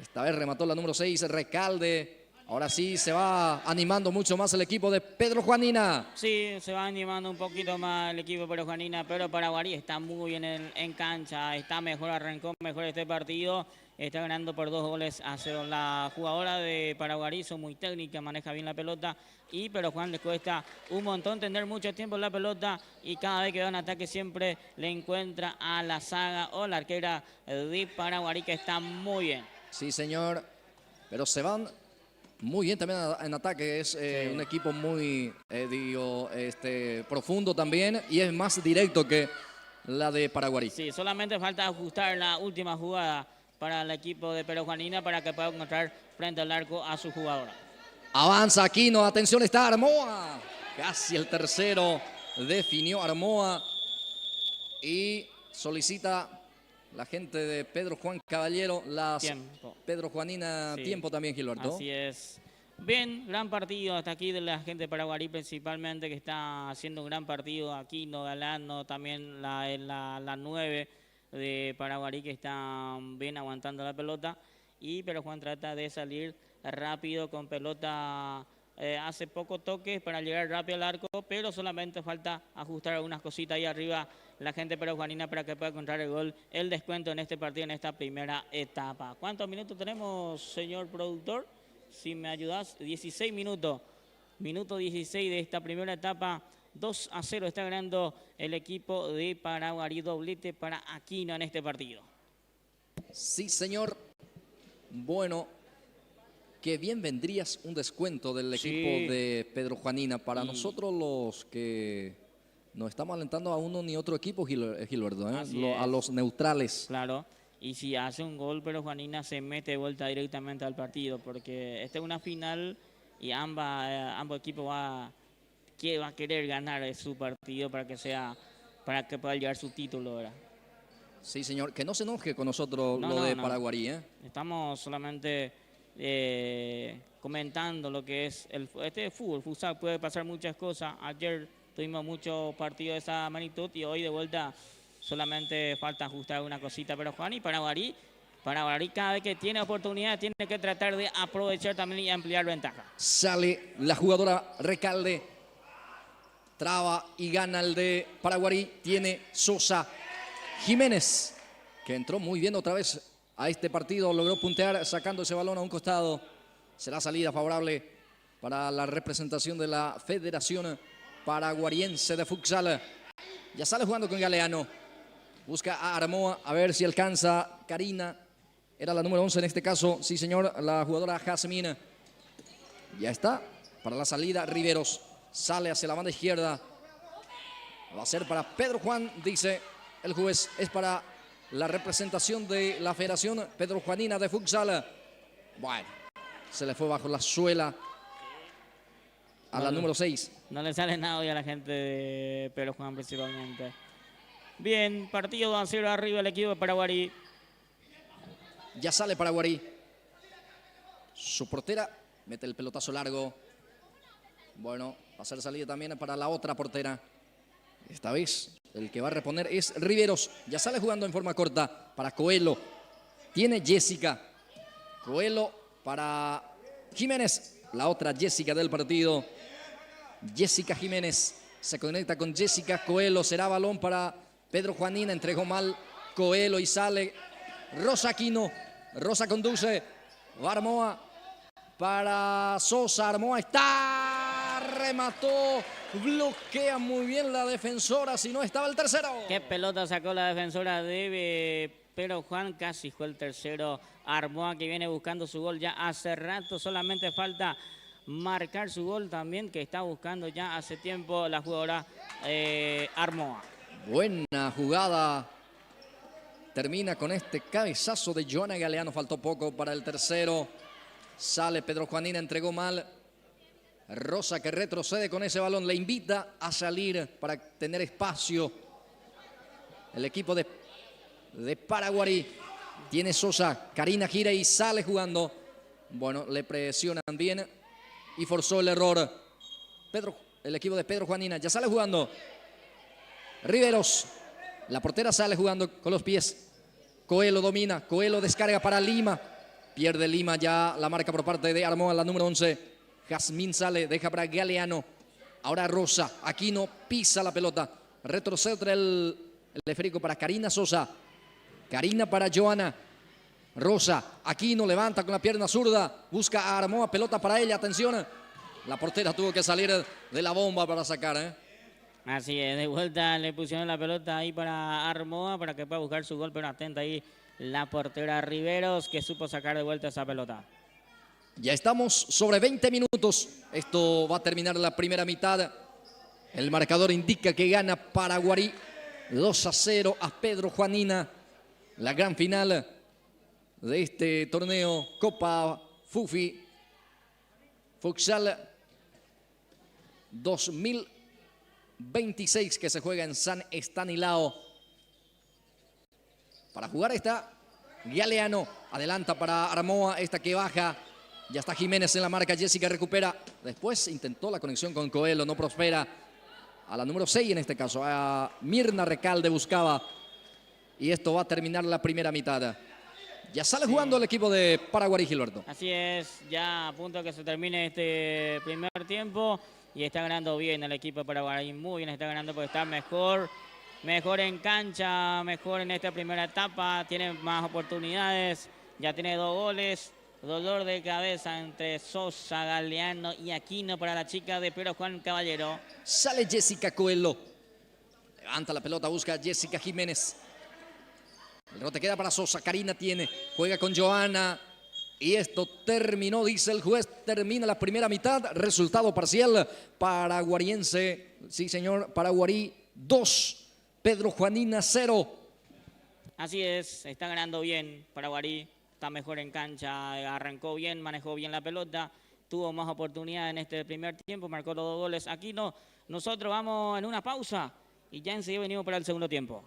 Esta vez remató la número 6, Recalde. Ahora sí se va animando mucho más el equipo de Pedro Juanina. Sí, se va animando un poquito más el equipo de Pedro Juanina, pero Paraguarí está muy bien en cancha, está mejor, arrancó mejor este partido, está ganando por 2-0. La jugadora de Paraguarí son muy técnica, maneja bien la pelota, y pero Juan les cuesta un montón tener mucho tiempo en la pelota, y cada vez que va un ataque siempre le encuentra a la saga o la arquera de Paraguarí, que está muy bien. Sí, señor, pero se van muy bien también en ataque. Es Sí. un equipo muy, profundo también, y es más directo que la de Paraguarí. Sí, solamente falta ajustar la última jugada para el equipo de Pedro Juanina para que pueda encontrar frente al arco a su jugadora. Avanza Aquino, atención, está Armoa. Casi el tercero, definió Armoa y solicita la gente de Pedro Juan Caballero, Tiempo. Pedro Juanina, Sí. tiempo también, Gilberto. Así es. Bien, gran partido hasta aquí de la gente de Paraguarí principalmente, que está haciendo un gran partido. Aquino, Galano, también la 9 de Paraguarí, que está bien aguantando la pelota. Pero Juan trata de salir rápido con pelota. Hace pocos toques para llegar rápido al arco, pero solamente falta ajustar algunas cositas ahí arriba la gente peruanina para que pueda encontrar el gol, el descuento en este partido, en esta primera etapa. ¿Cuántos minutos tenemos, señor productor? Si me ayudas, 16 minutos. Minuto 16 de esta primera etapa. 2-0 está ganando el equipo de Paraguarí. Doblete para Aquino en este partido. Sí, señor. Bueno, que bien vendrías un descuento del equipo de Pedro Juanina. Para nosotros los que no estamos alentando a uno ni otro equipo, Gilberto, a los neutrales. Claro. Y si hace un gol, pero Juanina se mete de vuelta directamente al partido, porque esta es una final y ambos equipos va a querer ganar su partido para que pueda llevar su título, ¿verdad? Sí, señor. Que no se enoje con nosotros de Paraguarí, ¿eh? Estamos solamente comentando lo que es este fútbol, futsal, puede pasar muchas cosas. Ayer tuvimos muchos partidos de esa magnitud y hoy de vuelta solamente falta ajustar una cosita. Pero Juan, y para Guarí cada vez que tiene oportunidad tiene que tratar de aprovechar también y ampliar ventaja. Sale la jugadora Recalde, traba y gana el de Paraguarí. Tiene Sosa Jiménez, que entró muy bien otra vez a este partido, logró puntear sacando ese balón a un costado. Será salida favorable para la representación de la Federación Paraguariense de Futsal. Ya sale jugando con Galeano, busca a Armoa, a ver si alcanza. Karina era la número 11 en este caso, sí señor, la jugadora Jazmín. Ya está, para la salida Riveros, sale hacia la banda izquierda. Va a ser para Pedro Juan, dice el juez, es para la representación de la Federación Pedro Juanina de Futsal. Bueno, se le fue bajo la suela a la número 6. No le sale nada hoy a la gente de Pedro Juan principalmente. Bien, partido 2-0 arriba el equipo de Paraguarí. Ya sale Paraguarí. Su portera mete el pelotazo largo. Bueno, va a ser salida también para la otra portera. Esta vez el que va a reponer es Riveros. Ya sale jugando en forma corta para Coelho. Tiene Jessica. Coelho para Jiménez. La otra Jessica del partido. Jessica Jiménez se conecta con Jessica Coelho. Será balón para Pedro Juanina. Entregó mal Coelho y sale Rosa Aquino. Rosa conduce. Va Armoa para Sosa. Armoa está. Remató. Bloquea muy bien la defensora. Si no estaba el tercero. Qué pelota sacó la defensora de Pedro Juan. Casi fue el tercero. Armoa, que viene buscando su gol ya hace rato. Solamente falta marcar su gol también, que está buscando ya hace tiempo la jugadora Armoa. Buena jugada. Termina con este cabezazo de Joana Galeano. Faltó poco para el tercero. Sale Pedro Juanina, entregó mal. Rosa, que retrocede con ese balón, le invita a salir para tener espacio. El equipo de Paraguarí. Tiene Sosa. Karina gira y sale jugando. Bueno, le presionan bien y forzó el error. El equipo de Pedro Juanina ya sale jugando. Riveros. La portera sale jugando con los pies. Coelho domina. Coelho descarga para Lima. Pierde Lima ya la marca por parte de Armoa, la número 11. Jazmín sale, deja para Galeano. Ahora Rosa. Aquino pisa la pelota. Retrocede el esférico para Karina Sosa. Karina para Joana. Rosa. Aquino levanta con la pierna zurda. Busca a Armoa. Pelota para ella. Atención. La portera tuvo que salir de la bomba para sacar. Así es, de vuelta le pusieron la pelota ahí para Armoa para que pueda buscar su gol, pero atenta ahí la portera Riveros, que supo sacar de vuelta esa pelota. Ya estamos sobre 20 minutos. Esto va a terminar la primera mitad. El marcador indica que gana Paraguarí 2-0 a Pedro Juanina. La gran final de este torneo Copa Fufi Futsal 2026, que se juega en San Estanislao. Para jugar está Galeano. Adelanta para Armoa. Esta que baja. Ya está Jiménez en la marca. Jessica recupera. Después intentó la conexión con Coelho. No prospera. A la número 6 en este caso. A Mirna Recalde buscaba. Y esto va a terminar la primera mitad. Ya sale jugando el equipo de Paraguarí, Gilberto. Así es. Ya a punto de que se termine este primer tiempo. Y está ganando bien el equipo de Paraguarí. Muy bien está ganando porque está mejor en cancha, mejor en esta primera etapa. Tiene más oportunidades. Ya tiene 2 goles. Dolor de cabeza entre Sosa, Galeano y Aquino para la chica de Pedro Juan Caballero. Sale Jessica Coelho. Levanta la pelota, busca a Jessica Jiménez. El rebote queda para Sosa. Karina tiene. Juega con Joana. Y esto terminó, dice el juez. Termina la primera mitad. Resultado parcial. Paraguariense. Sí, señor. Paraguarí 2. Pedro Juanina 0. Así es. Está ganando bien Paraguarí. Está mejor en cancha. Arrancó bien. Manejó bien la pelota. Tuvo más oportunidad en este primer tiempo. Marcó los 2 goles. Aquí no. Nosotros vamos en una pausa. Y ya enseguida venimos para el segundo tiempo.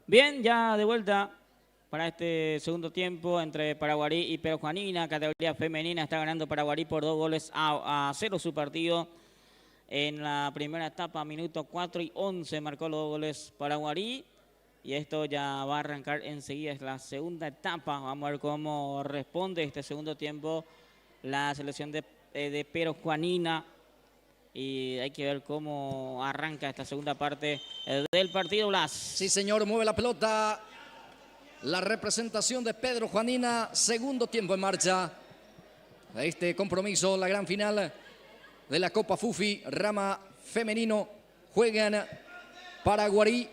Bien, ya de vuelta para este segundo tiempo entre Paraguarí y Pedro Juanina. Categoría femenina está ganando Paraguarí por 2-0 su partido. En la primera etapa, minuto 4 y 11, marcó los 2 goles Paraguarí. Y esto ya va a arrancar enseguida, es la segunda etapa. Vamos a ver cómo responde este segundo tiempo la selección de Pedro Juanina. Y hay que ver cómo arranca esta segunda parte del partido, Blas. Sí, señor, mueve la pelota. La representación de Pedro Juanina, segundo tiempo en marcha. Este compromiso, la gran final de la Copa Fufi, rama femenino. Juegan Paraguarí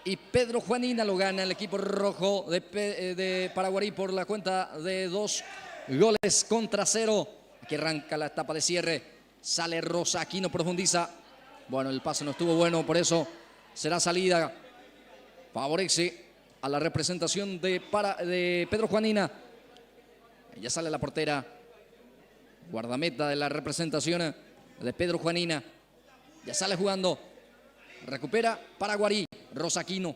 y Pedro Juanina, lo gana el equipo rojo de Paraguarí por la cuenta de 2-0. Aquí arranca la etapa de cierre. Sale Rosa, Aquino profundiza. Bueno, el pase no estuvo bueno, por eso será salida. Favorece a la representación de Pedro Juanina. Ya sale la portera. Guardameta de la representación de Pedro Juanina. Ya sale jugando. Recupera Paraguarí. Rosa Aquino.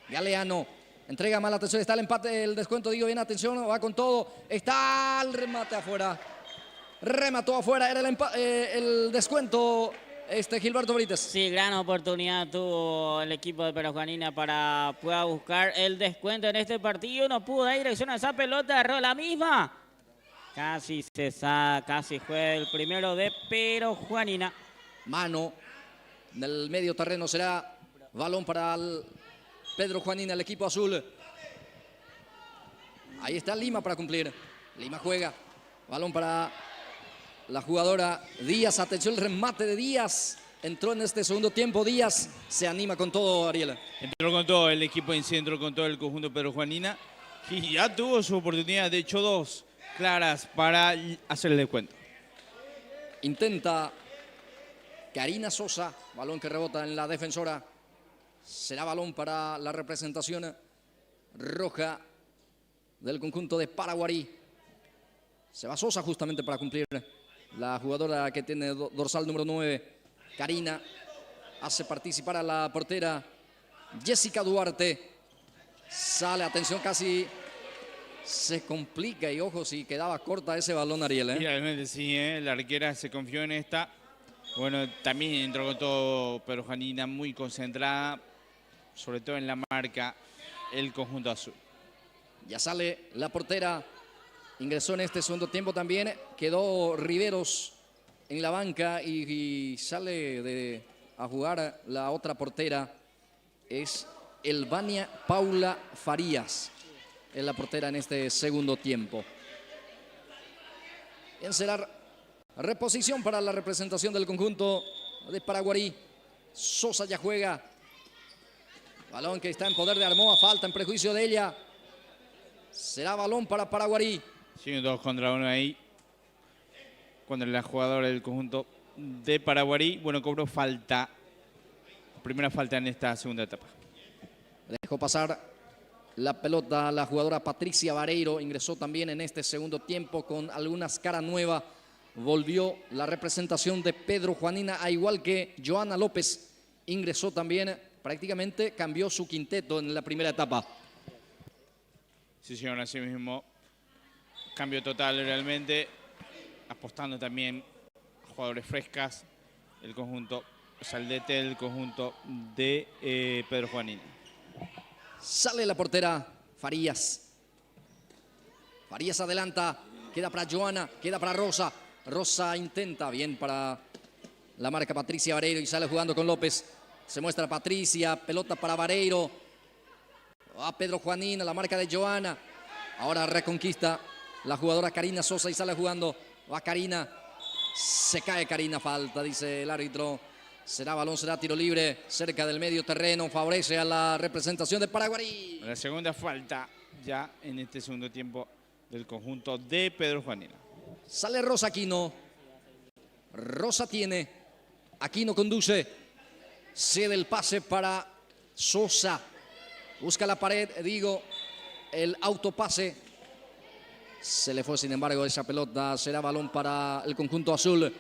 Galeano. Entrega mala atención. Está el empate, el descuento. Digo bien, atención. Va con todo. Está el remate afuera. Remató afuera. Era el descuento. Gilberto Brites. Sí, gran oportunidad tuvo el equipo de Pedro Juanina para pueda buscar el descuento en este partido. No pudo dar dirección a esa pelota. Erró la misma. Casi fue el primero de Pedro Juanina. Mano en el medio terreno, será balón para Pedro Juanina, el equipo azul. Ahí está Lima para cumplir. Lima juega. Balón para la jugadora Díaz. Atención, el remate de Díaz. Entró en este segundo tiempo. Díaz se anima con todo, Ariel. Entró con todo el equipo en centro, con todo el conjunto Pedro Juanina. Y ya tuvo su oportunidad. De hecho, 2 claras para hacer el descuento. Intenta Karina Sosa. Balón que rebota en la defensora. Será balón para la representación roja del conjunto de Paraguarí. Se va Sosa justamente para cumplir. La jugadora que tiene dorsal número 9, Karina, hace participar a la portera Jessica Duarte. Sale, atención, casi se complica y ojo si quedaba corta ese balón, Ariel. Realmente sí, la arquera se confió en esta. Bueno, también entró con todo Pedro Juanina, muy concentrada, sobre todo en la marca, el conjunto azul. Ya sale la portera. Ingresó en este segundo tiempo también. Quedó Riveros en la banca y sale a jugar la otra portera. Es Elvania Paula Farías. Es la portera en este segundo tiempo. Bien, será reposición para la representación del conjunto de Paraguarí. Sosa ya juega. Balón que está en poder de Armoa. Falta en prejuicio de ella. Será balón para Paraguarí. Sí, 2 contra 1 ahí. Cuando la jugadora del conjunto de Paraguarí, bueno, cobró falta. Primera falta en esta segunda etapa. Dejó pasar la pelota la jugadora Patricia Vareiro. Ingresó también en este segundo tiempo con algunas caras nuevas. Volvió la representación de Pedro Juanina, a igual que Joana López. Ingresó también, prácticamente cambió su quinteto en la primera etapa. Sí, señor, así mismo. Cambio total realmente, apostando también a jugadores frescas, el conjunto Saldete, el conjunto de Pedro Juanina. Sale la portera Farías. Farías adelanta, queda para Joana, queda para Rosa. Rosa intenta, bien para la marca Patricia Vareiro y sale jugando con López. Se muestra Patricia, pelota para Vareiro. Va Pedro Juanina, la marca de Joana. Ahora reconquista la jugadora Karina Sosa y sale jugando. Va Karina. Se cae Karina, falta, dice el árbitro. Será balón, será tiro libre cerca del medio terreno. Favorece a la representación de Paraguarí. La segunda falta ya en este segundo tiempo del conjunto de Pedro Juanina. Sale Rosa Aquino. Rosa tiene. Aquino conduce. Cede el pase para Sosa. Busca la pared, digo, el autopase. Se le fue, sin embargo, esa pelota. Será balón para el conjunto azul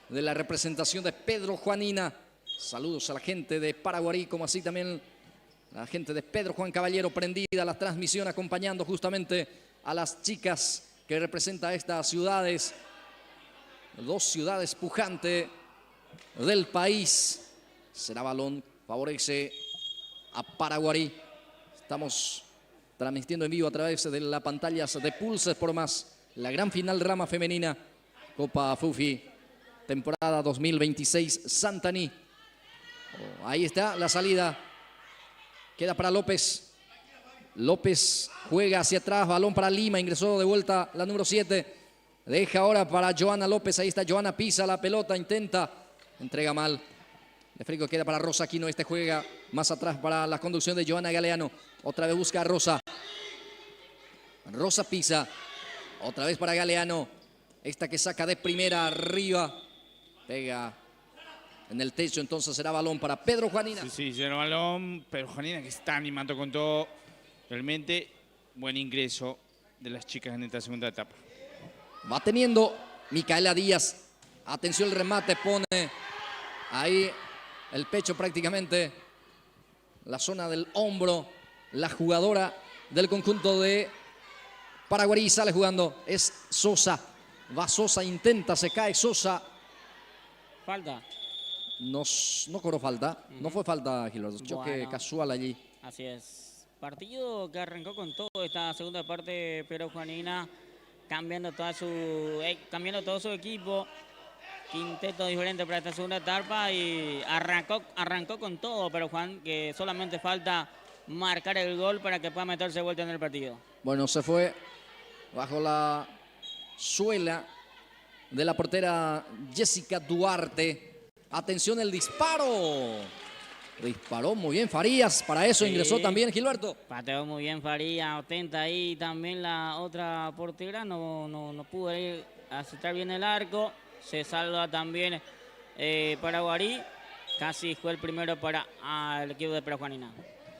de la representación de Pedro Juanina. Saludos a la gente de Paraguarí, como así también La gente de Pedro Juan Caballero prendida a la transmisión, acompañando justamente a las chicas que representa estas ciudades. 2 ciudades pujantes del país. Será balón, favorece a Paraguarí. Estamos transmitiendo en vivo a través de las pantallas de Pulse Sport Más. La gran final rama femenina, Copa Fufi, temporada 2026, Santaní. Ahí está la salida. Queda para López. López juega hacia atrás, balón para Lima, ingresó de vuelta la número 7. Deja ahora para Joana López, ahí está Joana, pisa la pelota, intenta, entrega mal. El frico queda para Rosa Aquino, este juega más atrás para la conducción de Joana Galeano. Otra vez busca a Rosa. Rosa pisa, otra vez para Galeano. Esta que saca de primera arriba, pega en el techo, entonces será balón para Pedro Juanina. Sí, será balón, Pedro Juanina que está animando con todo. Realmente buen ingreso de las chicas en esta segunda etapa. Va teniendo Micaela Díaz. Atención el remate, pone ahí el pecho prácticamente. La zona del hombro. La jugadora del conjunto de Paraguarí sale jugando. Es Sosa. Va Sosa, intenta, se cae Sosa. Falta. No cobró falta. No fue falta, Gilberto. Choque casual allí. Así es. Partido que arrancó con todo esta segunda parte, pero Juanina cambiando todo su equipo. Quinteto diferente para esta segunda etapa y arrancó con todo, pero Juan, que solamente falta marcar el gol para que pueda meterse vuelta en el partido. Bueno, se fue bajo la suela de la portera Jessica Duarte. Atención el disparo. Disparó muy bien Farías, para eso sí. Ingresó también Gilberto. Pateó muy bien Farías, atenta ahí también la otra portera, no pudo ir a aceptar bien el arco. Se salva también Paraguarí, casi fue el primero para el equipo de Parajuanina.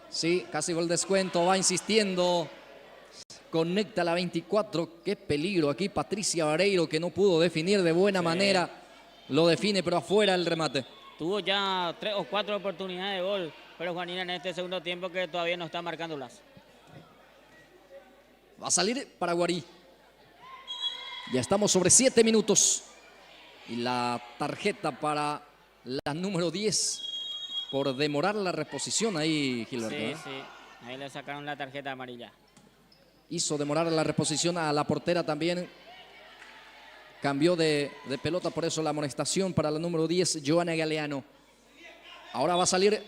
Sí, casi fue el descuento, va insistiendo. Conecta la 24, qué peligro aquí Patricia Vareiro que no pudo definir de buena manera. Lo define pero afuera el remate. Tuvo ya 3 o 4 oportunidades de gol, pero Juanina en este segundo tiempo que todavía no está marcándolas. Va a salir Paraguarí. Ya estamos sobre 7 minutos. Y la tarjeta para la número 10 por demorar la reposición ahí, Gilberto. Sí, ahí le sacaron la tarjeta amarilla. Hizo demorar la reposición a la portera también. Cambió de pelota, por eso la amonestación para la número 10, Joana Galeano. Ahora va a salir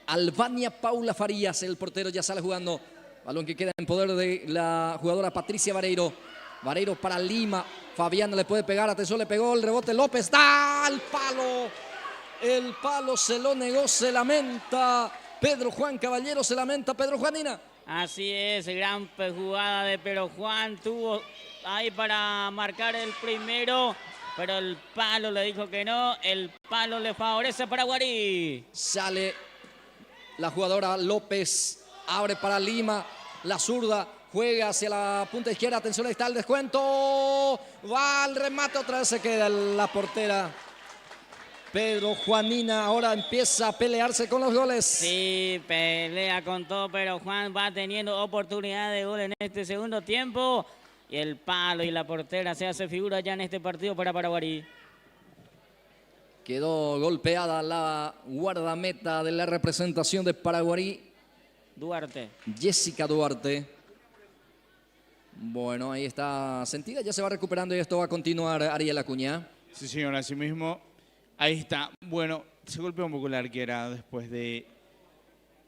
Albania Paula Farías, el portero ya sale jugando. Balón que queda en poder de la jugadora Patricia Vareiro. Vareiro para Lima. Fabián le puede pegar, atención, le pegó el rebote. López da el palo. El palo se lo negó, se lamenta Pedro Juan Caballero, se lamenta Pedro Juanina. Así es, gran jugada de Pedro Juan, tuvo ahí para marcar el primero, pero el palo le dijo que no, el palo le favorece a Paraguarí. Sale la jugadora López, abre para Lima, la zurda, juega hacia la punta izquierda, atención, ahí está el descuento, va al remate, otra vez se queda la portera. Pedro Juanina ahora empieza a pelearse con los goles. Sí, pelea con todo, pero Juan va teniendo oportunidad de gol en este segundo tiempo. Y el palo y la portera se hace figura ya en este partido para Paraguarí. Quedó golpeada la guardameta de la representación de Paraguarí. Duarte. Jessica Duarte. Bueno, ahí está sentida, ya se va recuperando y esto va a continuar Ariel Acuña. Sí, señor, así mismo. Ahí está. Bueno, se golpeó un poco la arquera después de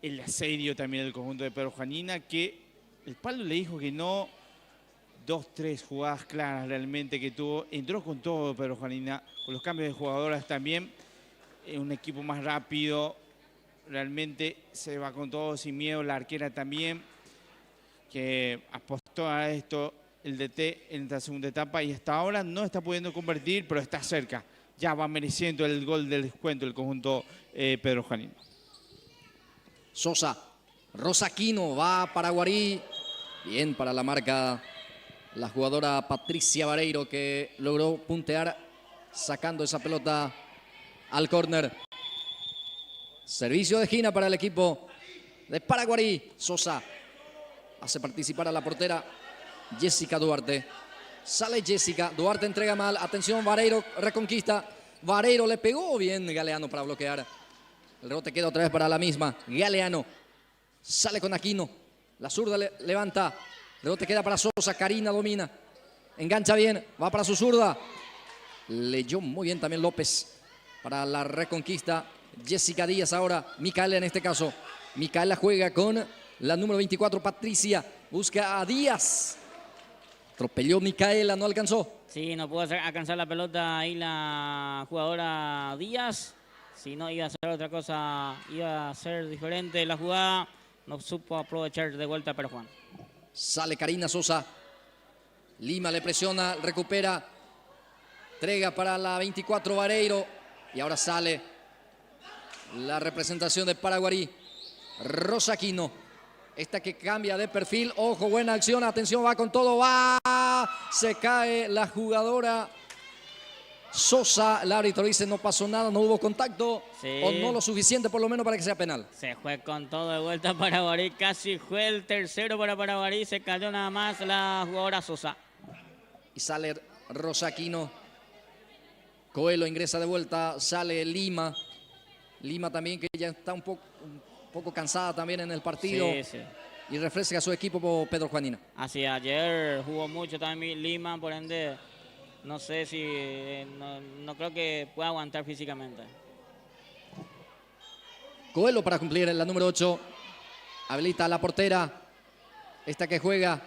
el asedio también del conjunto de Pedro Juanina, que el palo le dijo que no. 2, 3 jugadas claras realmente que tuvo. Entró con todo Pedro Juanina, con los cambios de jugadoras también. Un equipo más rápido. Realmente se va con todo sin miedo. La arquera también, que apostó a esto el DT en esta segunda etapa y hasta ahora no está pudiendo convertir, pero está cerca. Ya va mereciendo el gol del descuento el conjunto Pedro Juanina. Sosa, Rosa Aquino va a Paraguarí. Bien para la marca la jugadora Patricia Vareiro que logró puntear sacando esa pelota al córner. Servicio de esquina para el equipo de Paraguarí. Sosa hace participar a la portera Jessica Duarte. Sale Jessica, Duarte entrega mal. Atención, Vareiro reconquista. Vareiro le pegó bien Galeano para bloquear. El rebote queda otra vez para la misma. Galeano sale con Aquino. La zurda levanta. El rebote queda para Sosa. Karina domina. Engancha bien. Va para su zurda. Leyó muy bien también López para la reconquista. Jessica Díaz ahora. Micaela en este caso. Micaela juega con la número 24, Patricia. Busca a Díaz. Atropelló Micaela, no alcanzó. Sí, no pudo alcanzar la pelota ahí la jugadora Díaz. Si no iba a hacer otra cosa, iba a ser diferente la jugada. No supo aprovechar de vuelta para Juan. Sale Karina Sosa. Lima le presiona, recupera. Entrega para la 24 Vareiro. Y ahora sale la representación de Paraguarí. Rosa Aquino. Esta que cambia de perfil. Ojo, buena acción. Atención, va con todo. Va. Se cae la jugadora Sosa. El árbitro dice no pasó nada, no hubo contacto. Sí. O no lo suficiente por lo menos para que sea penal. Se fue con todo de vuelta Paraguarí. Casi fue el tercero para Paraguarí. Se cayó nada más la jugadora Sosa. Y sale Rosa Aquino. Coelho ingresa de vuelta. Sale Lima. Lima también, que ya está un poco cansada también en el partido. Sí, sí. Y refresca a su equipo Pedro Juanina. Así, ayer jugó mucho también Lima, por ende, no sé si, no creo que pueda aguantar físicamente. Coelho para cumplir en la número 8. Habilita a la portera. Esta que juega.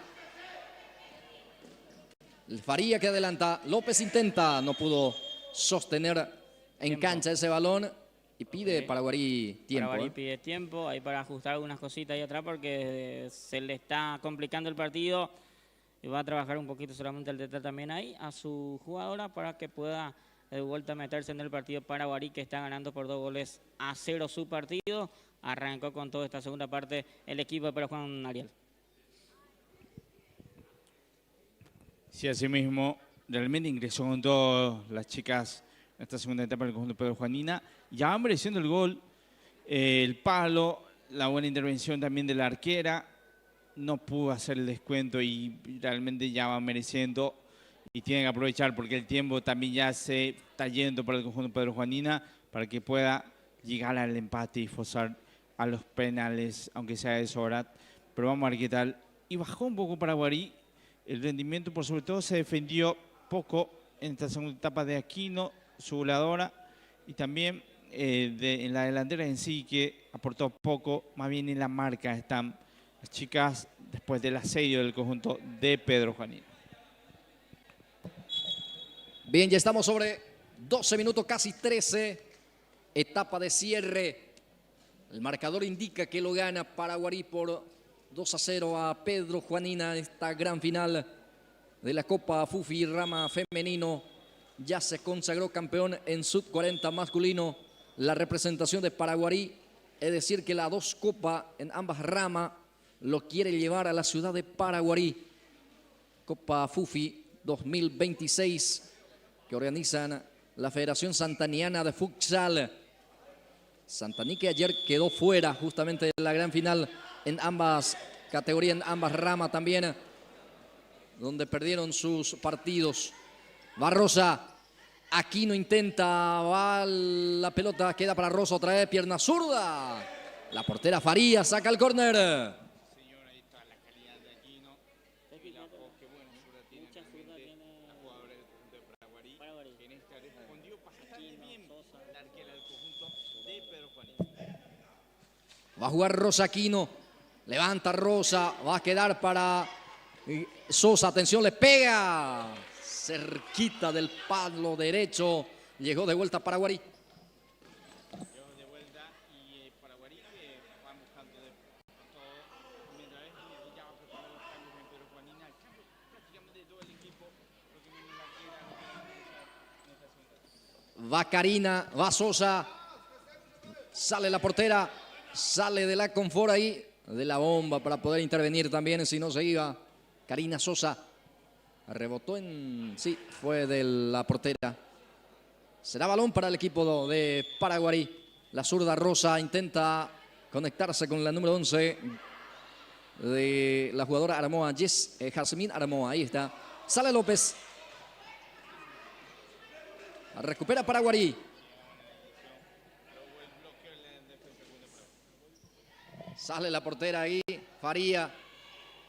Faría que adelanta. López intenta. No pudo sostener en cancha ese balón. Y pide Paraguarí tiempo. Paraguarí pide tiempo ahí para ajustar algunas cositas ahí atrás porque se le está complicando el partido. Y va a trabajar un poquito solamente el DT también ahí a su jugadora para que pueda de vuelta meterse en el partido Paraguarí, que está ganando por 2-0 su partido. Arrancó con toda esta segunda parte el equipo de Pedro Juan Ariel. Sí, así mismo, realmente ingresó con todas las chicas en esta segunda etapa del conjunto de Pedro Juanina. Ya va mereciendo el gol, el palo, la buena intervención también de la arquera. No pudo hacer el descuento y realmente ya va mereciendo. Y tienen que aprovechar porque el tiempo también ya se está yendo para el conjunto de Pedro Juanina para que pueda llegar al empate y forzar a los penales, aunque sea de sobra. Pero vamos a ver qué tal. Y bajó un poco Paraguarí. El rendimiento, por sobre todo, se defendió poco en esta segunda etapa de Aquino, su goleadora, y también en la delantera en sí, que aportó poco. Más bien en la marca están las chicas después del asedio del conjunto de Pedro Juanina. Bien, ya estamos sobre 12 minutos, casi 13. Etapa de cierre. El marcador indica que lo gana Paraguarí por 2-0 a Pedro Juanina. Esta gran final de la Copa Fufi Rama Femenino. Ya se consagró campeón en Sub 40 masculino. La representación de Paraguarí. Es decir, que la 2 copas en ambas ramas lo quiere llevar a la ciudad de Paraguarí. Copa Fufi 2026 que organizan la Federación Santaniana de Futsal. Santaní, que ayer quedó fuera justamente de la gran final en ambas categorías, en ambas ramas también, donde perdieron sus partidos. Va Rosa, Aquino intenta, va la pelota, queda para Rosa otra vez, pierna zurda. La portera Faría saca el córner. Va a jugar Rosa Aquino. Levanta Rosa. Va a quedar para Sosa. Atención, le pega. Cerquita del palo derecho. Llegó de vuelta Paraguarí. Llegó de vuelta y Paraguarí va buscando de todo. Mientras ya va preparando los cambios en Pedro Juanina. El cambio prácticamente de todo el equipo. Lo que viene en la quiera, en esta segunda. Va Karina. Va Sosa. Sale la portera. Sale de la confort ahí, de la bomba para poder intervenir también si no se iba. Karina Sosa rebotó en... Sí, fue de la portera. Será balón para el equipo de Paraguarí. La zurda Rosa intenta conectarse con la número 11 de la jugadora Armoa, Jazmín Armoa. Ahí está. Sale López. Recupera Paraguarí. Sale la portera ahí. Faría,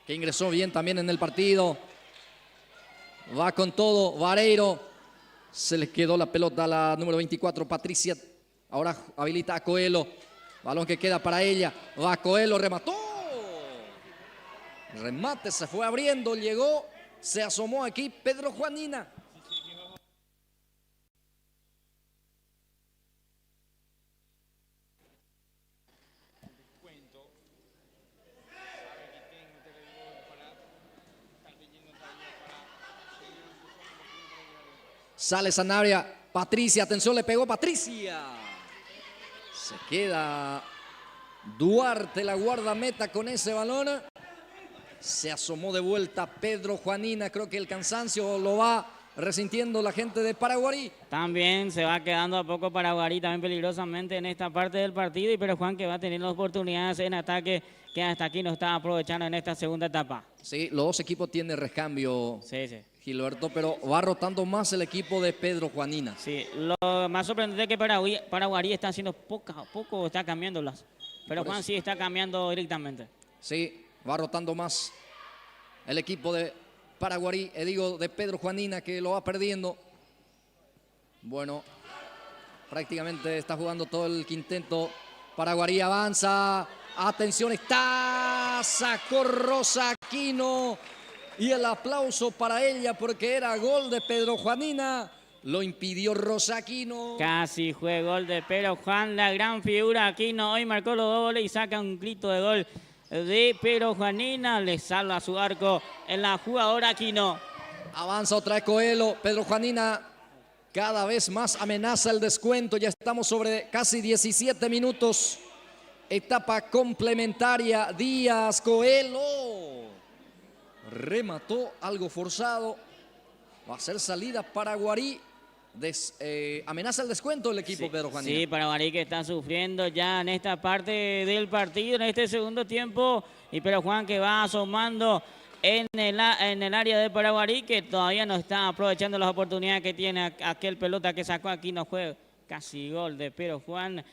que ingresó bien también en el partido. Va con todo. Vareiro. Se le quedó la pelota a la número 24, Patricia. Ahora habilita a Coelho. Balón que queda para ella. Va Coelho, remató. Remate, se fue abriendo, llegó. Se asomó aquí Pedro Juanina. Sale Sanabria. Patricia, atención, le pegó Patricia. Se queda Duarte, la guardameta, con ese balón. Se asomó de vuelta Pedro Juanina. Creo que el cansancio lo va resintiendo la gente de Paraguarí. También se va quedando a poco Paraguarí, también peligrosamente en esta parte del partido. Y Pero Juan, que va a tener las oportunidades en ataque que hasta aquí no está aprovechando en esta segunda etapa. Sí, los dos equipos tienen recambio. Sí, sí. Gilberto, pero va rotando más el equipo de Pedro Juanina. Sí, lo más sorprendente es que Paraguarí está haciendo poco está cambiándolas. Pero Juan sí está cambiando directamente. Sí, va rotando más el equipo de Paraguarí, digo, de Pedro Juanina, que lo va perdiendo. Bueno, prácticamente está jugando todo el quinteto. Paraguarí avanza. Atención, está. Sacó Rosa Aquino. Y el aplauso para ella porque era gol de Pedro Juanina. Lo impidió Rosa Aquino. Casi fue gol de Pedro Juan, la gran figura Aquino. Hoy marcó los 2 goles y saca un grito de gol de Pedro Juanina. Le salva su arco en la jugadora Aquino. Avanza otra vez Coelho. Pedro Juanina cada vez más amenaza el descuento. Ya estamos sobre casi 17 minutos. Etapa complementaria. Díaz, Coelho. Remató algo forzado. Va a ser salida Paraguarí. Amenaza el descuento el equipo, Sí, Pedro Juanina. sí, Paraguarí que está sufriendo ya en esta parte del partido, en este segundo tiempo. Y Pedro Juan que va asomando en el área de Paraguarí, que todavía no está aprovechando las oportunidades que tiene aquel pelota que sacó aquí. No fue casi gol de Pedro Juan.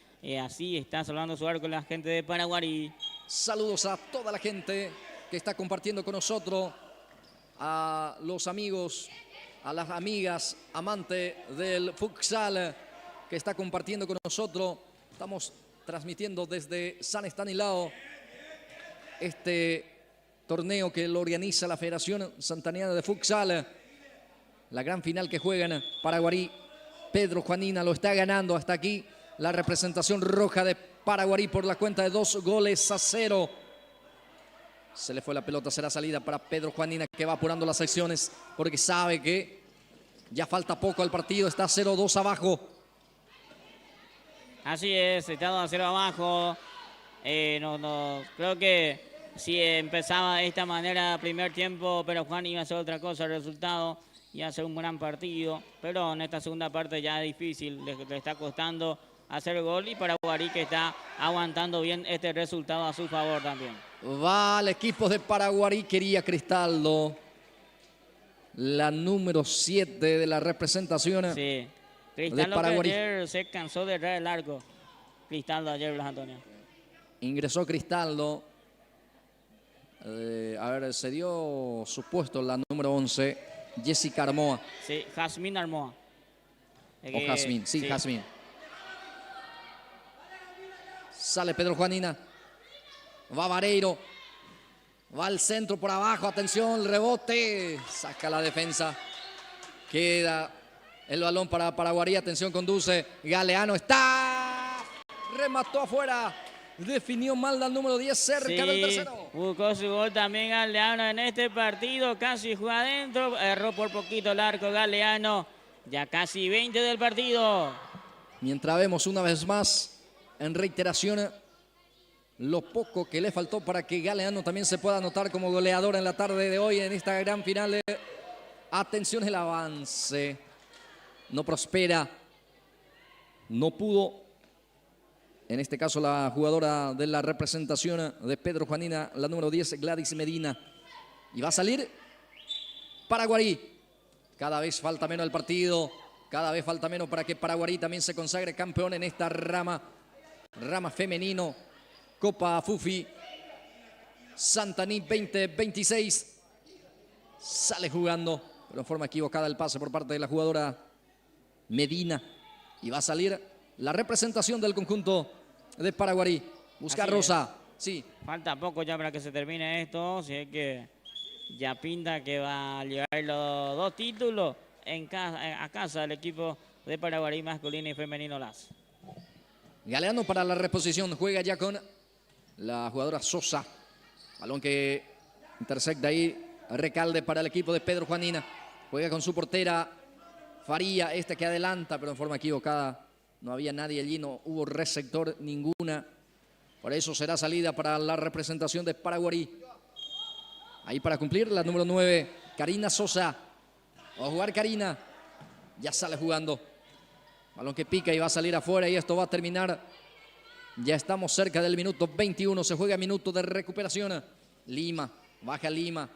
Así está salvando su arco la gente de Paraguarí. Saludos a toda la gente que está compartiendo con nosotros, a los amigos, a las amigas, amantes del futsal que está compartiendo con nosotros. Estamos transmitiendo desde San Estanislao este torneo que lo organiza la Federación Santanera de Futsal. La gran final que juegan Paraguarí. Pedro Juanina lo está ganando hasta aquí. La representación roja de Paraguarí por la cuenta de 2-0. Se le fue la pelota, será salida para Pedro Juanina, que va apurando las secciones porque sabe que ya falta poco al partido. Está 0-2 abajo. Así es, está 2-0 abajo. Creo que si empezaba de esta manera el primer tiempo, pero Juan iba a hacer otra cosa, el resultado iba a ser un gran partido. Pero en esta segunda parte ya es difícil, le está costando hacer gol, y Paraguarí que está aguantando bien este resultado a su favor también. Va el equipo de Paraguarí, quería Cristaldo, la número 7 de la representación. Sí, Cristaldo que ayer se cansó de errar el arco. Cristaldo ayer, Blas Antonio. Ingresó Cristaldo. A ver, se dio su puesto la número 11, Jessica Armoa. Sí, Jazmín Armoa. O Jazmín, sí, Jazmín. Sale Pedro Juanina. Va Vareiro. Va al centro por abajo. Atención, el rebote. Saca la defensa. Queda el balón para Paraguarí. Atención, conduce. Galeano está. Remató afuera. Definió mal la número 10 cerca del tercero. Buscó su gol también Galeano en este partido. Casi juega adentro. Erró por poquito el arco Galeano. Ya casi 20 del partido. Mientras vemos una vez más en reiteración lo poco que le faltó para que Galeano también se pueda anotar como goleador en la tarde de hoy en esta gran final. Atención, el avance. No prospera. No pudo. en este caso la jugadora de la representación de Pedro Juanina, la número 10, Gladys Medina. Y va a salir Paraguarí. Cada vez falta menos el partido, cada vez falta menos para que Paraguarí también se consagre campeón en esta rama femenino, Copa Fufi Santaní 2026. Sale jugando, pero en forma equivocada el pase por parte de la jugadora Medina. Y va a salir la representación del conjunto de Paraguarí. Busca Rosa. Sí. Falta poco ya para que se termine esto. Si es que ya pinta que va a llevar los 2 títulos a casa el equipo de Paraguarí masculino y femenino Las. Galeano para la reposición. Juega ya con la jugadora Sosa. Balón que intersecta ahí. Recalde para el equipo de Pedro Juanina. Juega con su portera Faría, que adelanta, pero en forma equivocada. No había nadie allí, no hubo receptor ninguna. Por eso será salida para la representación de Paraguarí. Ahí para cumplir la número 9, Karina Sosa. Va a jugar Karina. Ya sale jugando. Balón que pica y va a salir afuera y esto va a terminar. Ya estamos cerca del minuto 21. Se juega minuto de recuperación. Lima, baja Lima.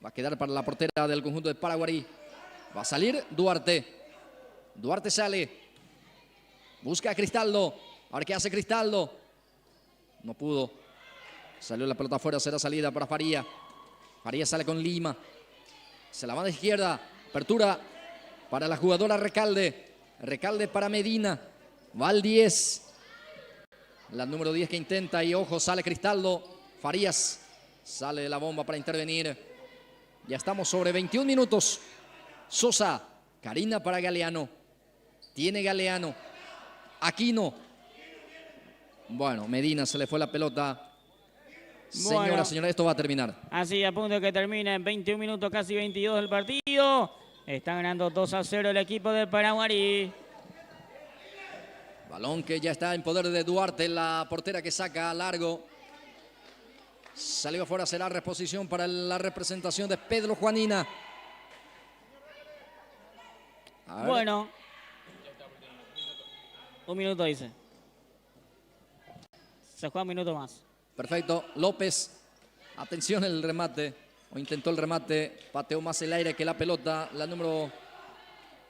Va a quedar para la portera del conjunto de Paraguarí. Va a salir Duarte. Duarte sale. Busca a Cristaldo. A ver qué hace Cristaldo. No pudo. Salió la pelota afuera. Será salida para Faría. Faría sale con Lima. Se la va de izquierda. Apertura para la jugadora Recalde. Recalde para Medina. Va al 10. La número 10 que intenta. Y ojo, sale Cristaldo. Farías sale de la bomba para intervenir. Ya estamos sobre 21 minutos. Sosa, Karina para Galeano. Tiene Galeano. Aquino. Bueno, Medina se le fue la pelota. Señora, señora, esto va a terminar. Así, a punto de que termine en 21 minutos, casi 22 del partido. Está ganando 2-0 el equipo de Paraguarí. Balón que ya está en poder de Duarte, la portera que saca largo. Salió afuera, será reposición para la representación de Pedro Juanina. Bueno. Un minuto dice. Se juega un minuto más. Perfecto. López. Atención el remate. O intentó el remate. Pateó más el aire que la pelota. La número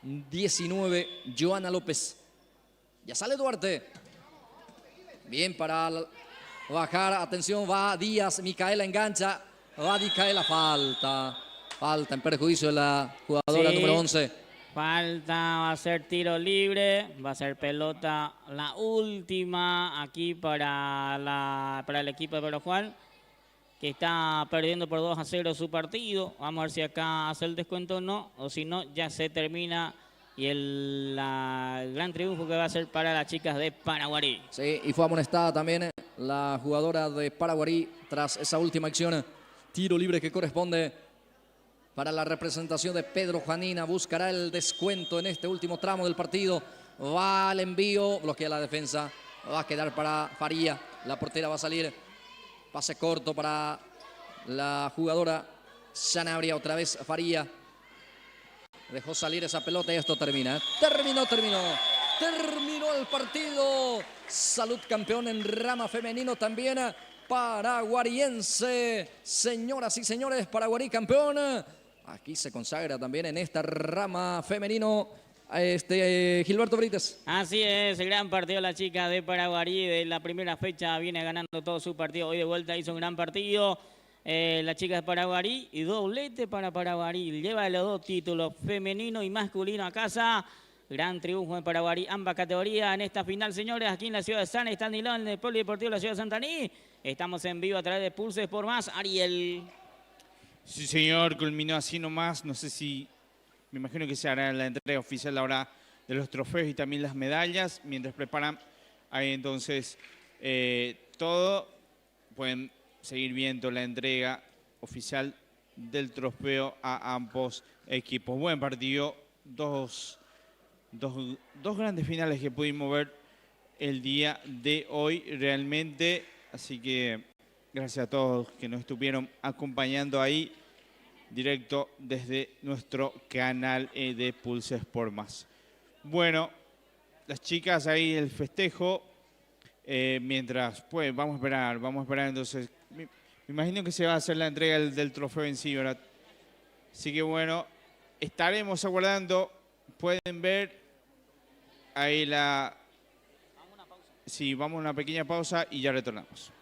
19, Joana López. Ya sale Duarte. Bien para bajar. Atención, va Díaz. Micaela engancha. Va Micaela. Falta. Falta en perjuicio de la jugadora número 11. Falta, va a ser tiro libre, va a ser pelota la última aquí para el equipo de Pedro Juan, que está perdiendo por 2-0 su partido. Vamos a ver si acá hace el descuento o no, o si no, ya se termina. Y el gran triunfo que va a ser para las chicas de Paraguarí. Sí, y fue amonestada también la jugadora de Paraguarí tras esa última acción. Tiro libre que corresponde para la representación de Pedro Juanina. Buscará el descuento en este último tramo del partido. Va al envío, bloquea la defensa. Va a quedar para Faría. La portera va a salir. Pase corto para la jugadora Sanabria. Otra vez Faría. Dejó salir esa pelota y esto termina. Terminó el partido. Salud campeón en rama femenino también. Paraguariense. Señoras y señores, Paraguarí campeón. Aquí se consagra también en esta rama femenino Gilberto Brites. Así es, el gran partido de la chica de Paraguarí. De la primera fecha viene ganando todo su partido. Hoy de vuelta hizo un gran partido. La chica de Paraguarí y doblete para Paraguarí. Lleva los 2 títulos, femenino y masculino a casa. Gran triunfo en Paraguarí, ambas categorías en esta final, señores, aquí en la ciudad de San Estanislao, en el Polideportivo de la ciudad de Santaní. Estamos en vivo a través de Pulse Sport Más. Ariel. Sí, señor, culminó así nomás. No sé si, me imagino que se hará la entrega oficial ahora de los trofeos y también las medallas. Mientras preparan ahí entonces todo, pueden seguir viendo la entrega oficial del trofeo a ambos equipos. Buen partido, dos grandes finales que pudimos ver el día de hoy realmente. Así que gracias a todos que nos estuvieron acompañando ahí directo desde nuestro canal de Pulse Sport Más. Bueno, las chicas ahí el festejo Mientras, pues, vamos a esperar entonces. Me imagino que se va a hacer la entrega del trofeo en sí, ¿verdad? Así que bueno, estaremos aguardando. Pueden ver ahí la... Sí, vamos a una pequeña pausa y ya retornamos.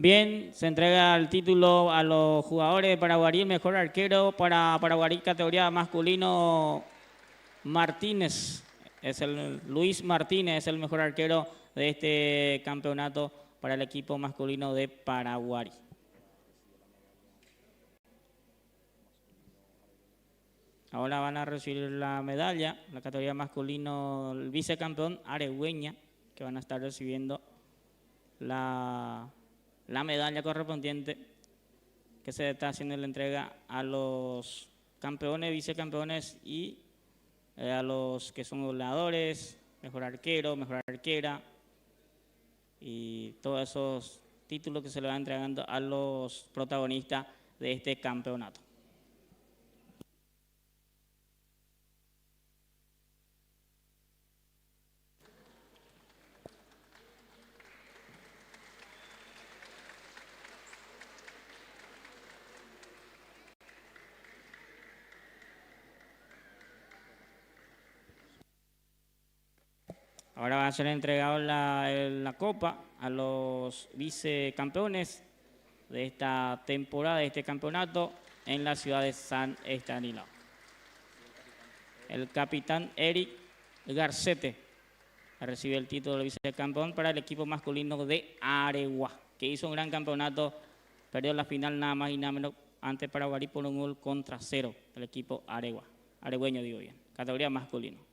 Bien, se entrega el título a los jugadores de Paraguarí, el mejor arquero para Paraguarí categoría masculino Martínez. Luis Martínez es el mejor arquero de este campeonato para el equipo masculino de Paraguarí. Ahora van a recibir la medalla, la categoría masculino, el vicecampeón Aregüeña, que van a estar recibiendo la medalla correspondiente que se está haciendo la entrega a los campeones, vicecampeones y a los que son goleadores, mejor arquero, mejor arquera y todos esos títulos que se le van entregando a los protagonistas de este campeonato. Ahora va a ser entregado la copa a los vicecampeones de esta temporada, de este campeonato, en la ciudad de San Estanislao. El capitán Eric Garcete recibe el título de vicecampeón para el equipo masculino de Aregua, que hizo un gran campeonato, perdió la final nada más y nada menos ante Paraguarí por 1-0 el equipo aregüeño digo bien, categoría masculino.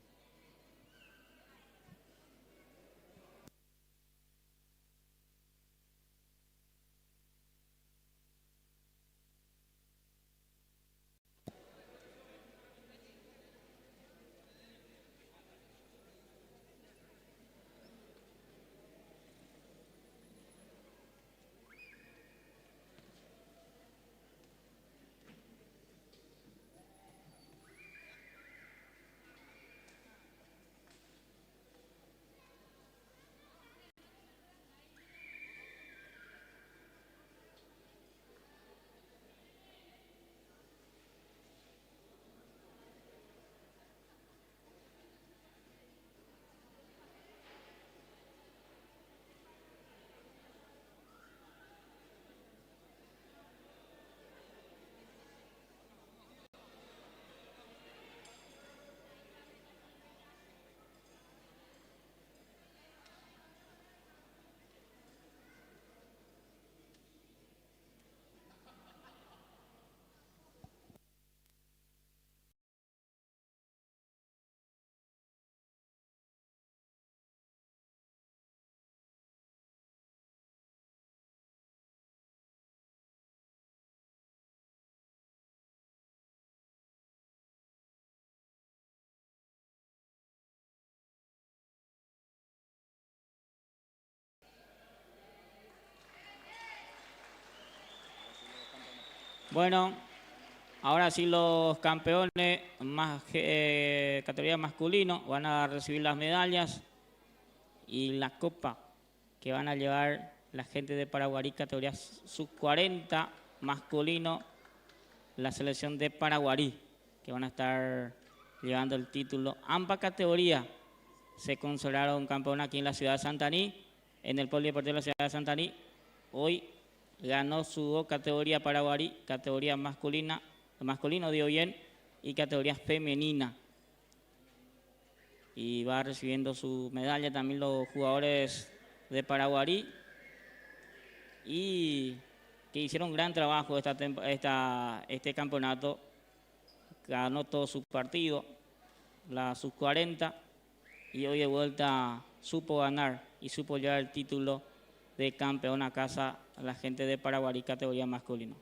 Bueno, ahora sí los campeones categoría masculino van a recibir las medallas y la copa que van a llevar la gente de Paraguarí categoría sub-40 masculino, la selección de Paraguarí, que van a estar llevando el título. Ambas categorías se consagraron campeón aquí en la ciudad de Santaní, en el Polideportivo de la ciudad de Santaní. Hoy ganó su categoría Paraguarí, categoría masculino digo bien, y categoría femenina. Y va recibiendo su medalla también los jugadores de Paraguarí y que hicieron un gran trabajo este campeonato. Ganó todo su partido, la sub-40, y hoy de vuelta supo ganar y supo llevar el título de campeón a casa a la gente de Paraguarí categoría masculino.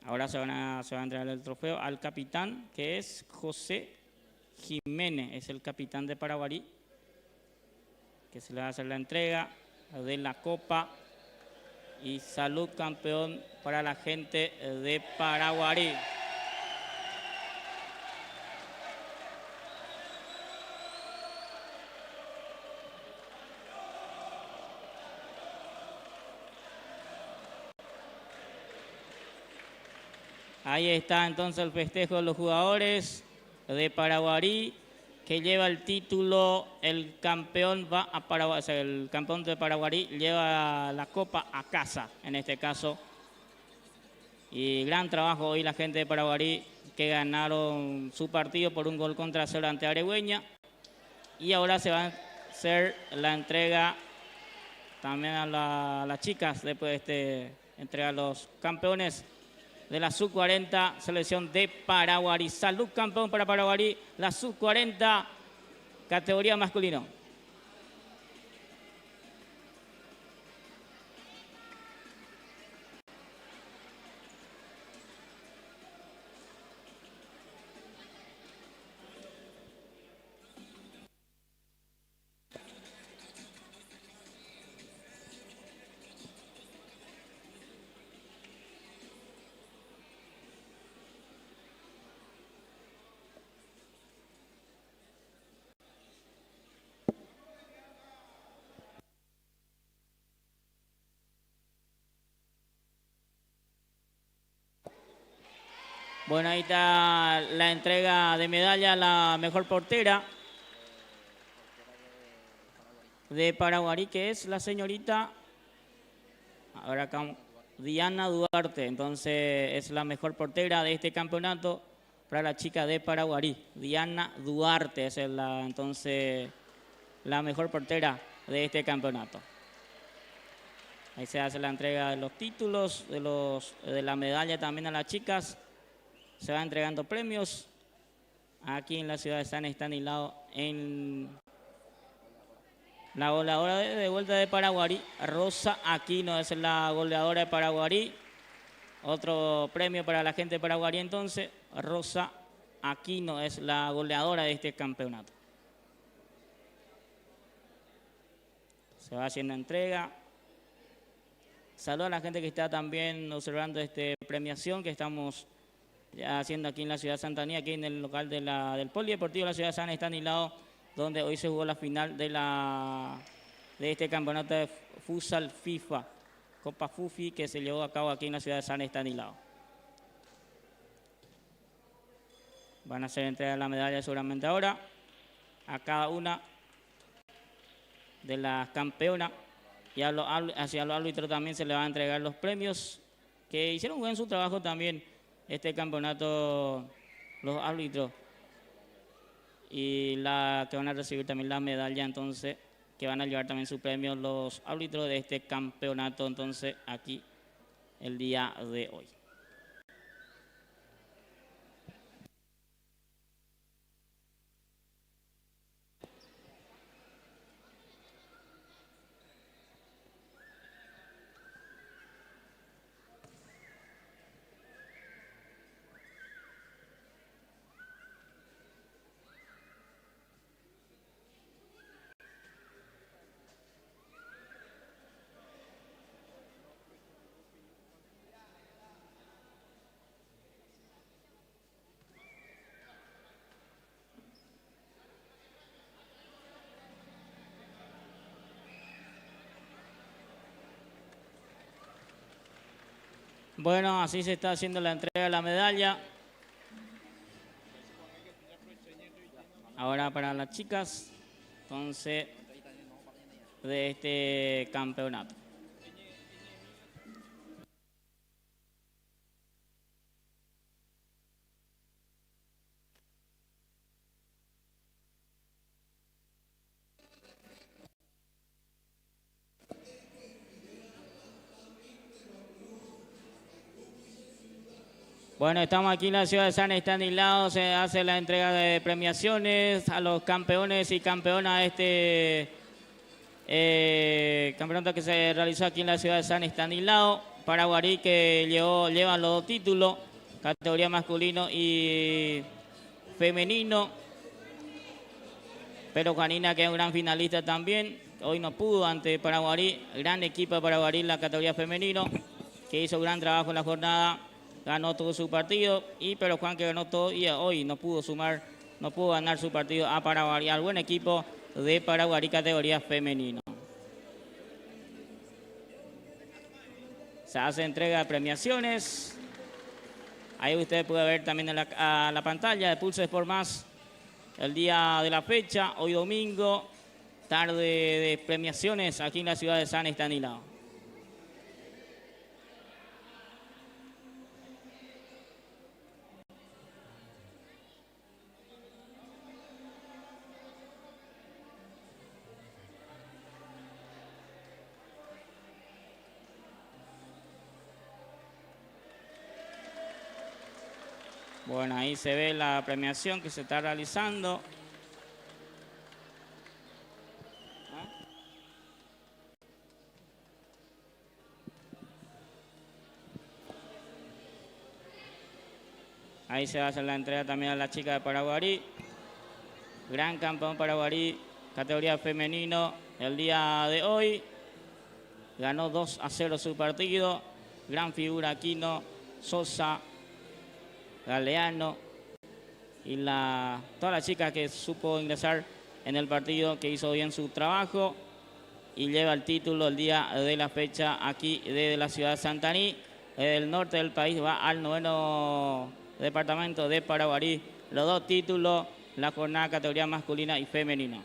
Ahora se va a entregar el trofeo al capitán, que es José Jiménez, es el capitán de Paraguarí, que se le va a hacer la entrega de la copa y salud campeón para la gente de Paraguarí. Ahí está entonces el festejo de los jugadores de Paraguarí que lleva el título, el campeón va a Paraguay, o sea, el campeón de Paraguarí lleva la copa a casa, en este caso. Y gran trabajo hoy la gente de Paraguarí, que ganaron su partido por 1-0 ante Aregüeña. Y ahora se va a hacer la entrega también a las chicas, después de entregar a los campeones de la Sub-40, selección de Paraguarí. Salud campeón para Paraguarí, la Sub-40, categoría masculino. Bueno, ahí está la entrega de medalla a la mejor portera de Paraguarí, que es la señorita, ahora acá, Diana Duarte. Entonces es la mejor portera de este campeonato para la chica de Paraguarí. Diana Duarte es entonces la mejor portera de este campeonato. Ahí se hace la entrega de los títulos, de la medalla también a las chicas. Se van entregando premios aquí en la ciudad de San Estanislao, en la goleadora de vuelta de Paraguarí, Rosa Aquino es la goleadora de Paraguarí. Otro premio para la gente de Paraguarí entonces, Rosa Aquino es la goleadora de este campeonato. Se va haciendo entrega. Saludos a la gente que está también observando esta premiación que estamos ya haciendo aquí en la ciudad de Santa Anía, aquí en el local del Polideportivo de la ciudad de San Estanislao, donde hoy se jugó la final de este campeonato de futsal FIFA, Copa Fufi, que se llevó a cabo aquí en la ciudad de San Estanislao. Van a hacer entrega de la medalla seguramente ahora a cada una de las campeonas, y hacia los árbitros también se le van a entregar los premios, que hicieron buen su trabajo también este campeonato, los árbitros, y que van a recibir también la medalla, entonces, que van a llevar también su premio los árbitros de este campeonato, entonces, aquí el día de hoy. Bueno, así se está haciendo la entrega de la medalla. Ahora para las chicas, entonces, de este campeonato. Bueno, estamos aquí en la ciudad de San Estanislao, se hace la entrega de premiaciones a los campeones y campeonas de este campeonato que se realizó aquí en la ciudad de San Estanislao. Paraguarí, que lleva los dos títulos, categoría masculino y femenino. Pero Juanina, que es un gran finalista también, hoy no pudo ante Paraguarí, gran equipo de Paraguarí en la categoría femenino, que hizo gran trabajo en la jornada. Ganó todo su partido, pero Juan, que ganó todo, y hoy no pudo ganar su partido a Paraguarí, al buen equipo de Paraguarí categoría femenino. Se hace entrega de premiaciones. Ahí usted puede ver también a la pantalla de Pulse Sport Más el día de la fecha, hoy domingo, tarde de premiaciones aquí en la ciudad de San Estanislao. Bueno, ahí se ve la premiación que se está realizando. Ahí se va a hacer la entrega también a la chica de Paraguarí. Gran campeón Paraguarí, categoría femenino, el día de hoy. Ganó 2-0 su partido. Gran figura Aquino, Sosa, Galeano y toda la chica que supo ingresar en el partido, que hizo bien su trabajo y lleva el título el día de la fecha aquí desde la ciudad de Santaní. El norte del país va al 9º departamento de Paraguarí. Los 2 títulos, la jornada categoría masculina y femenina.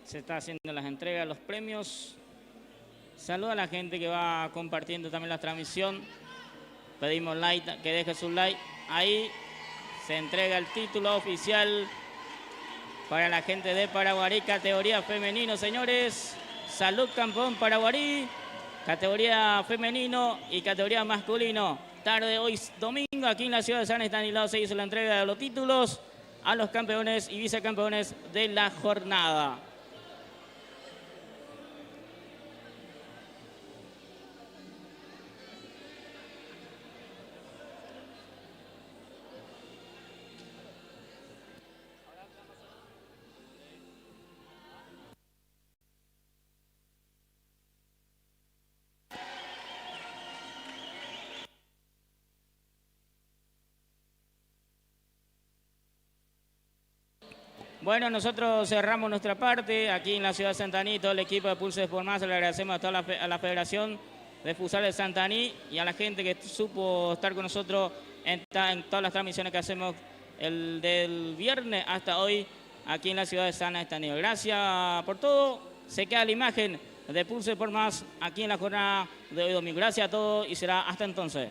Se está haciendo las entregas, los premios. Saluda a la gente que va compartiendo también la transmisión. Pedimos like, que deje su like. Ahí se entrega el título oficial para la gente de Paraguarí, categoría femenino, señores. Salud campeón Paraguarí, categoría femenino y categoría masculino. Tarde hoy domingo aquí en la ciudad de San Estanislao se hizo la entrega de los títulos a los campeones y vicecampeones de la jornada. Bueno, nosotros cerramos nuestra parte aquí en la ciudad de Santaní. Todo el equipo de Pulse Sport Más, le agradecemos a toda la Federación de Futsal de Santaní y a la gente que supo estar con nosotros en todas las transmisiones que hacemos del viernes hasta hoy aquí en la ciudad de San Estanislao. Gracias por todo. Se queda la imagen de Pulse Sport Más aquí en la jornada de hoy domingo. Gracias a todos y será hasta entonces.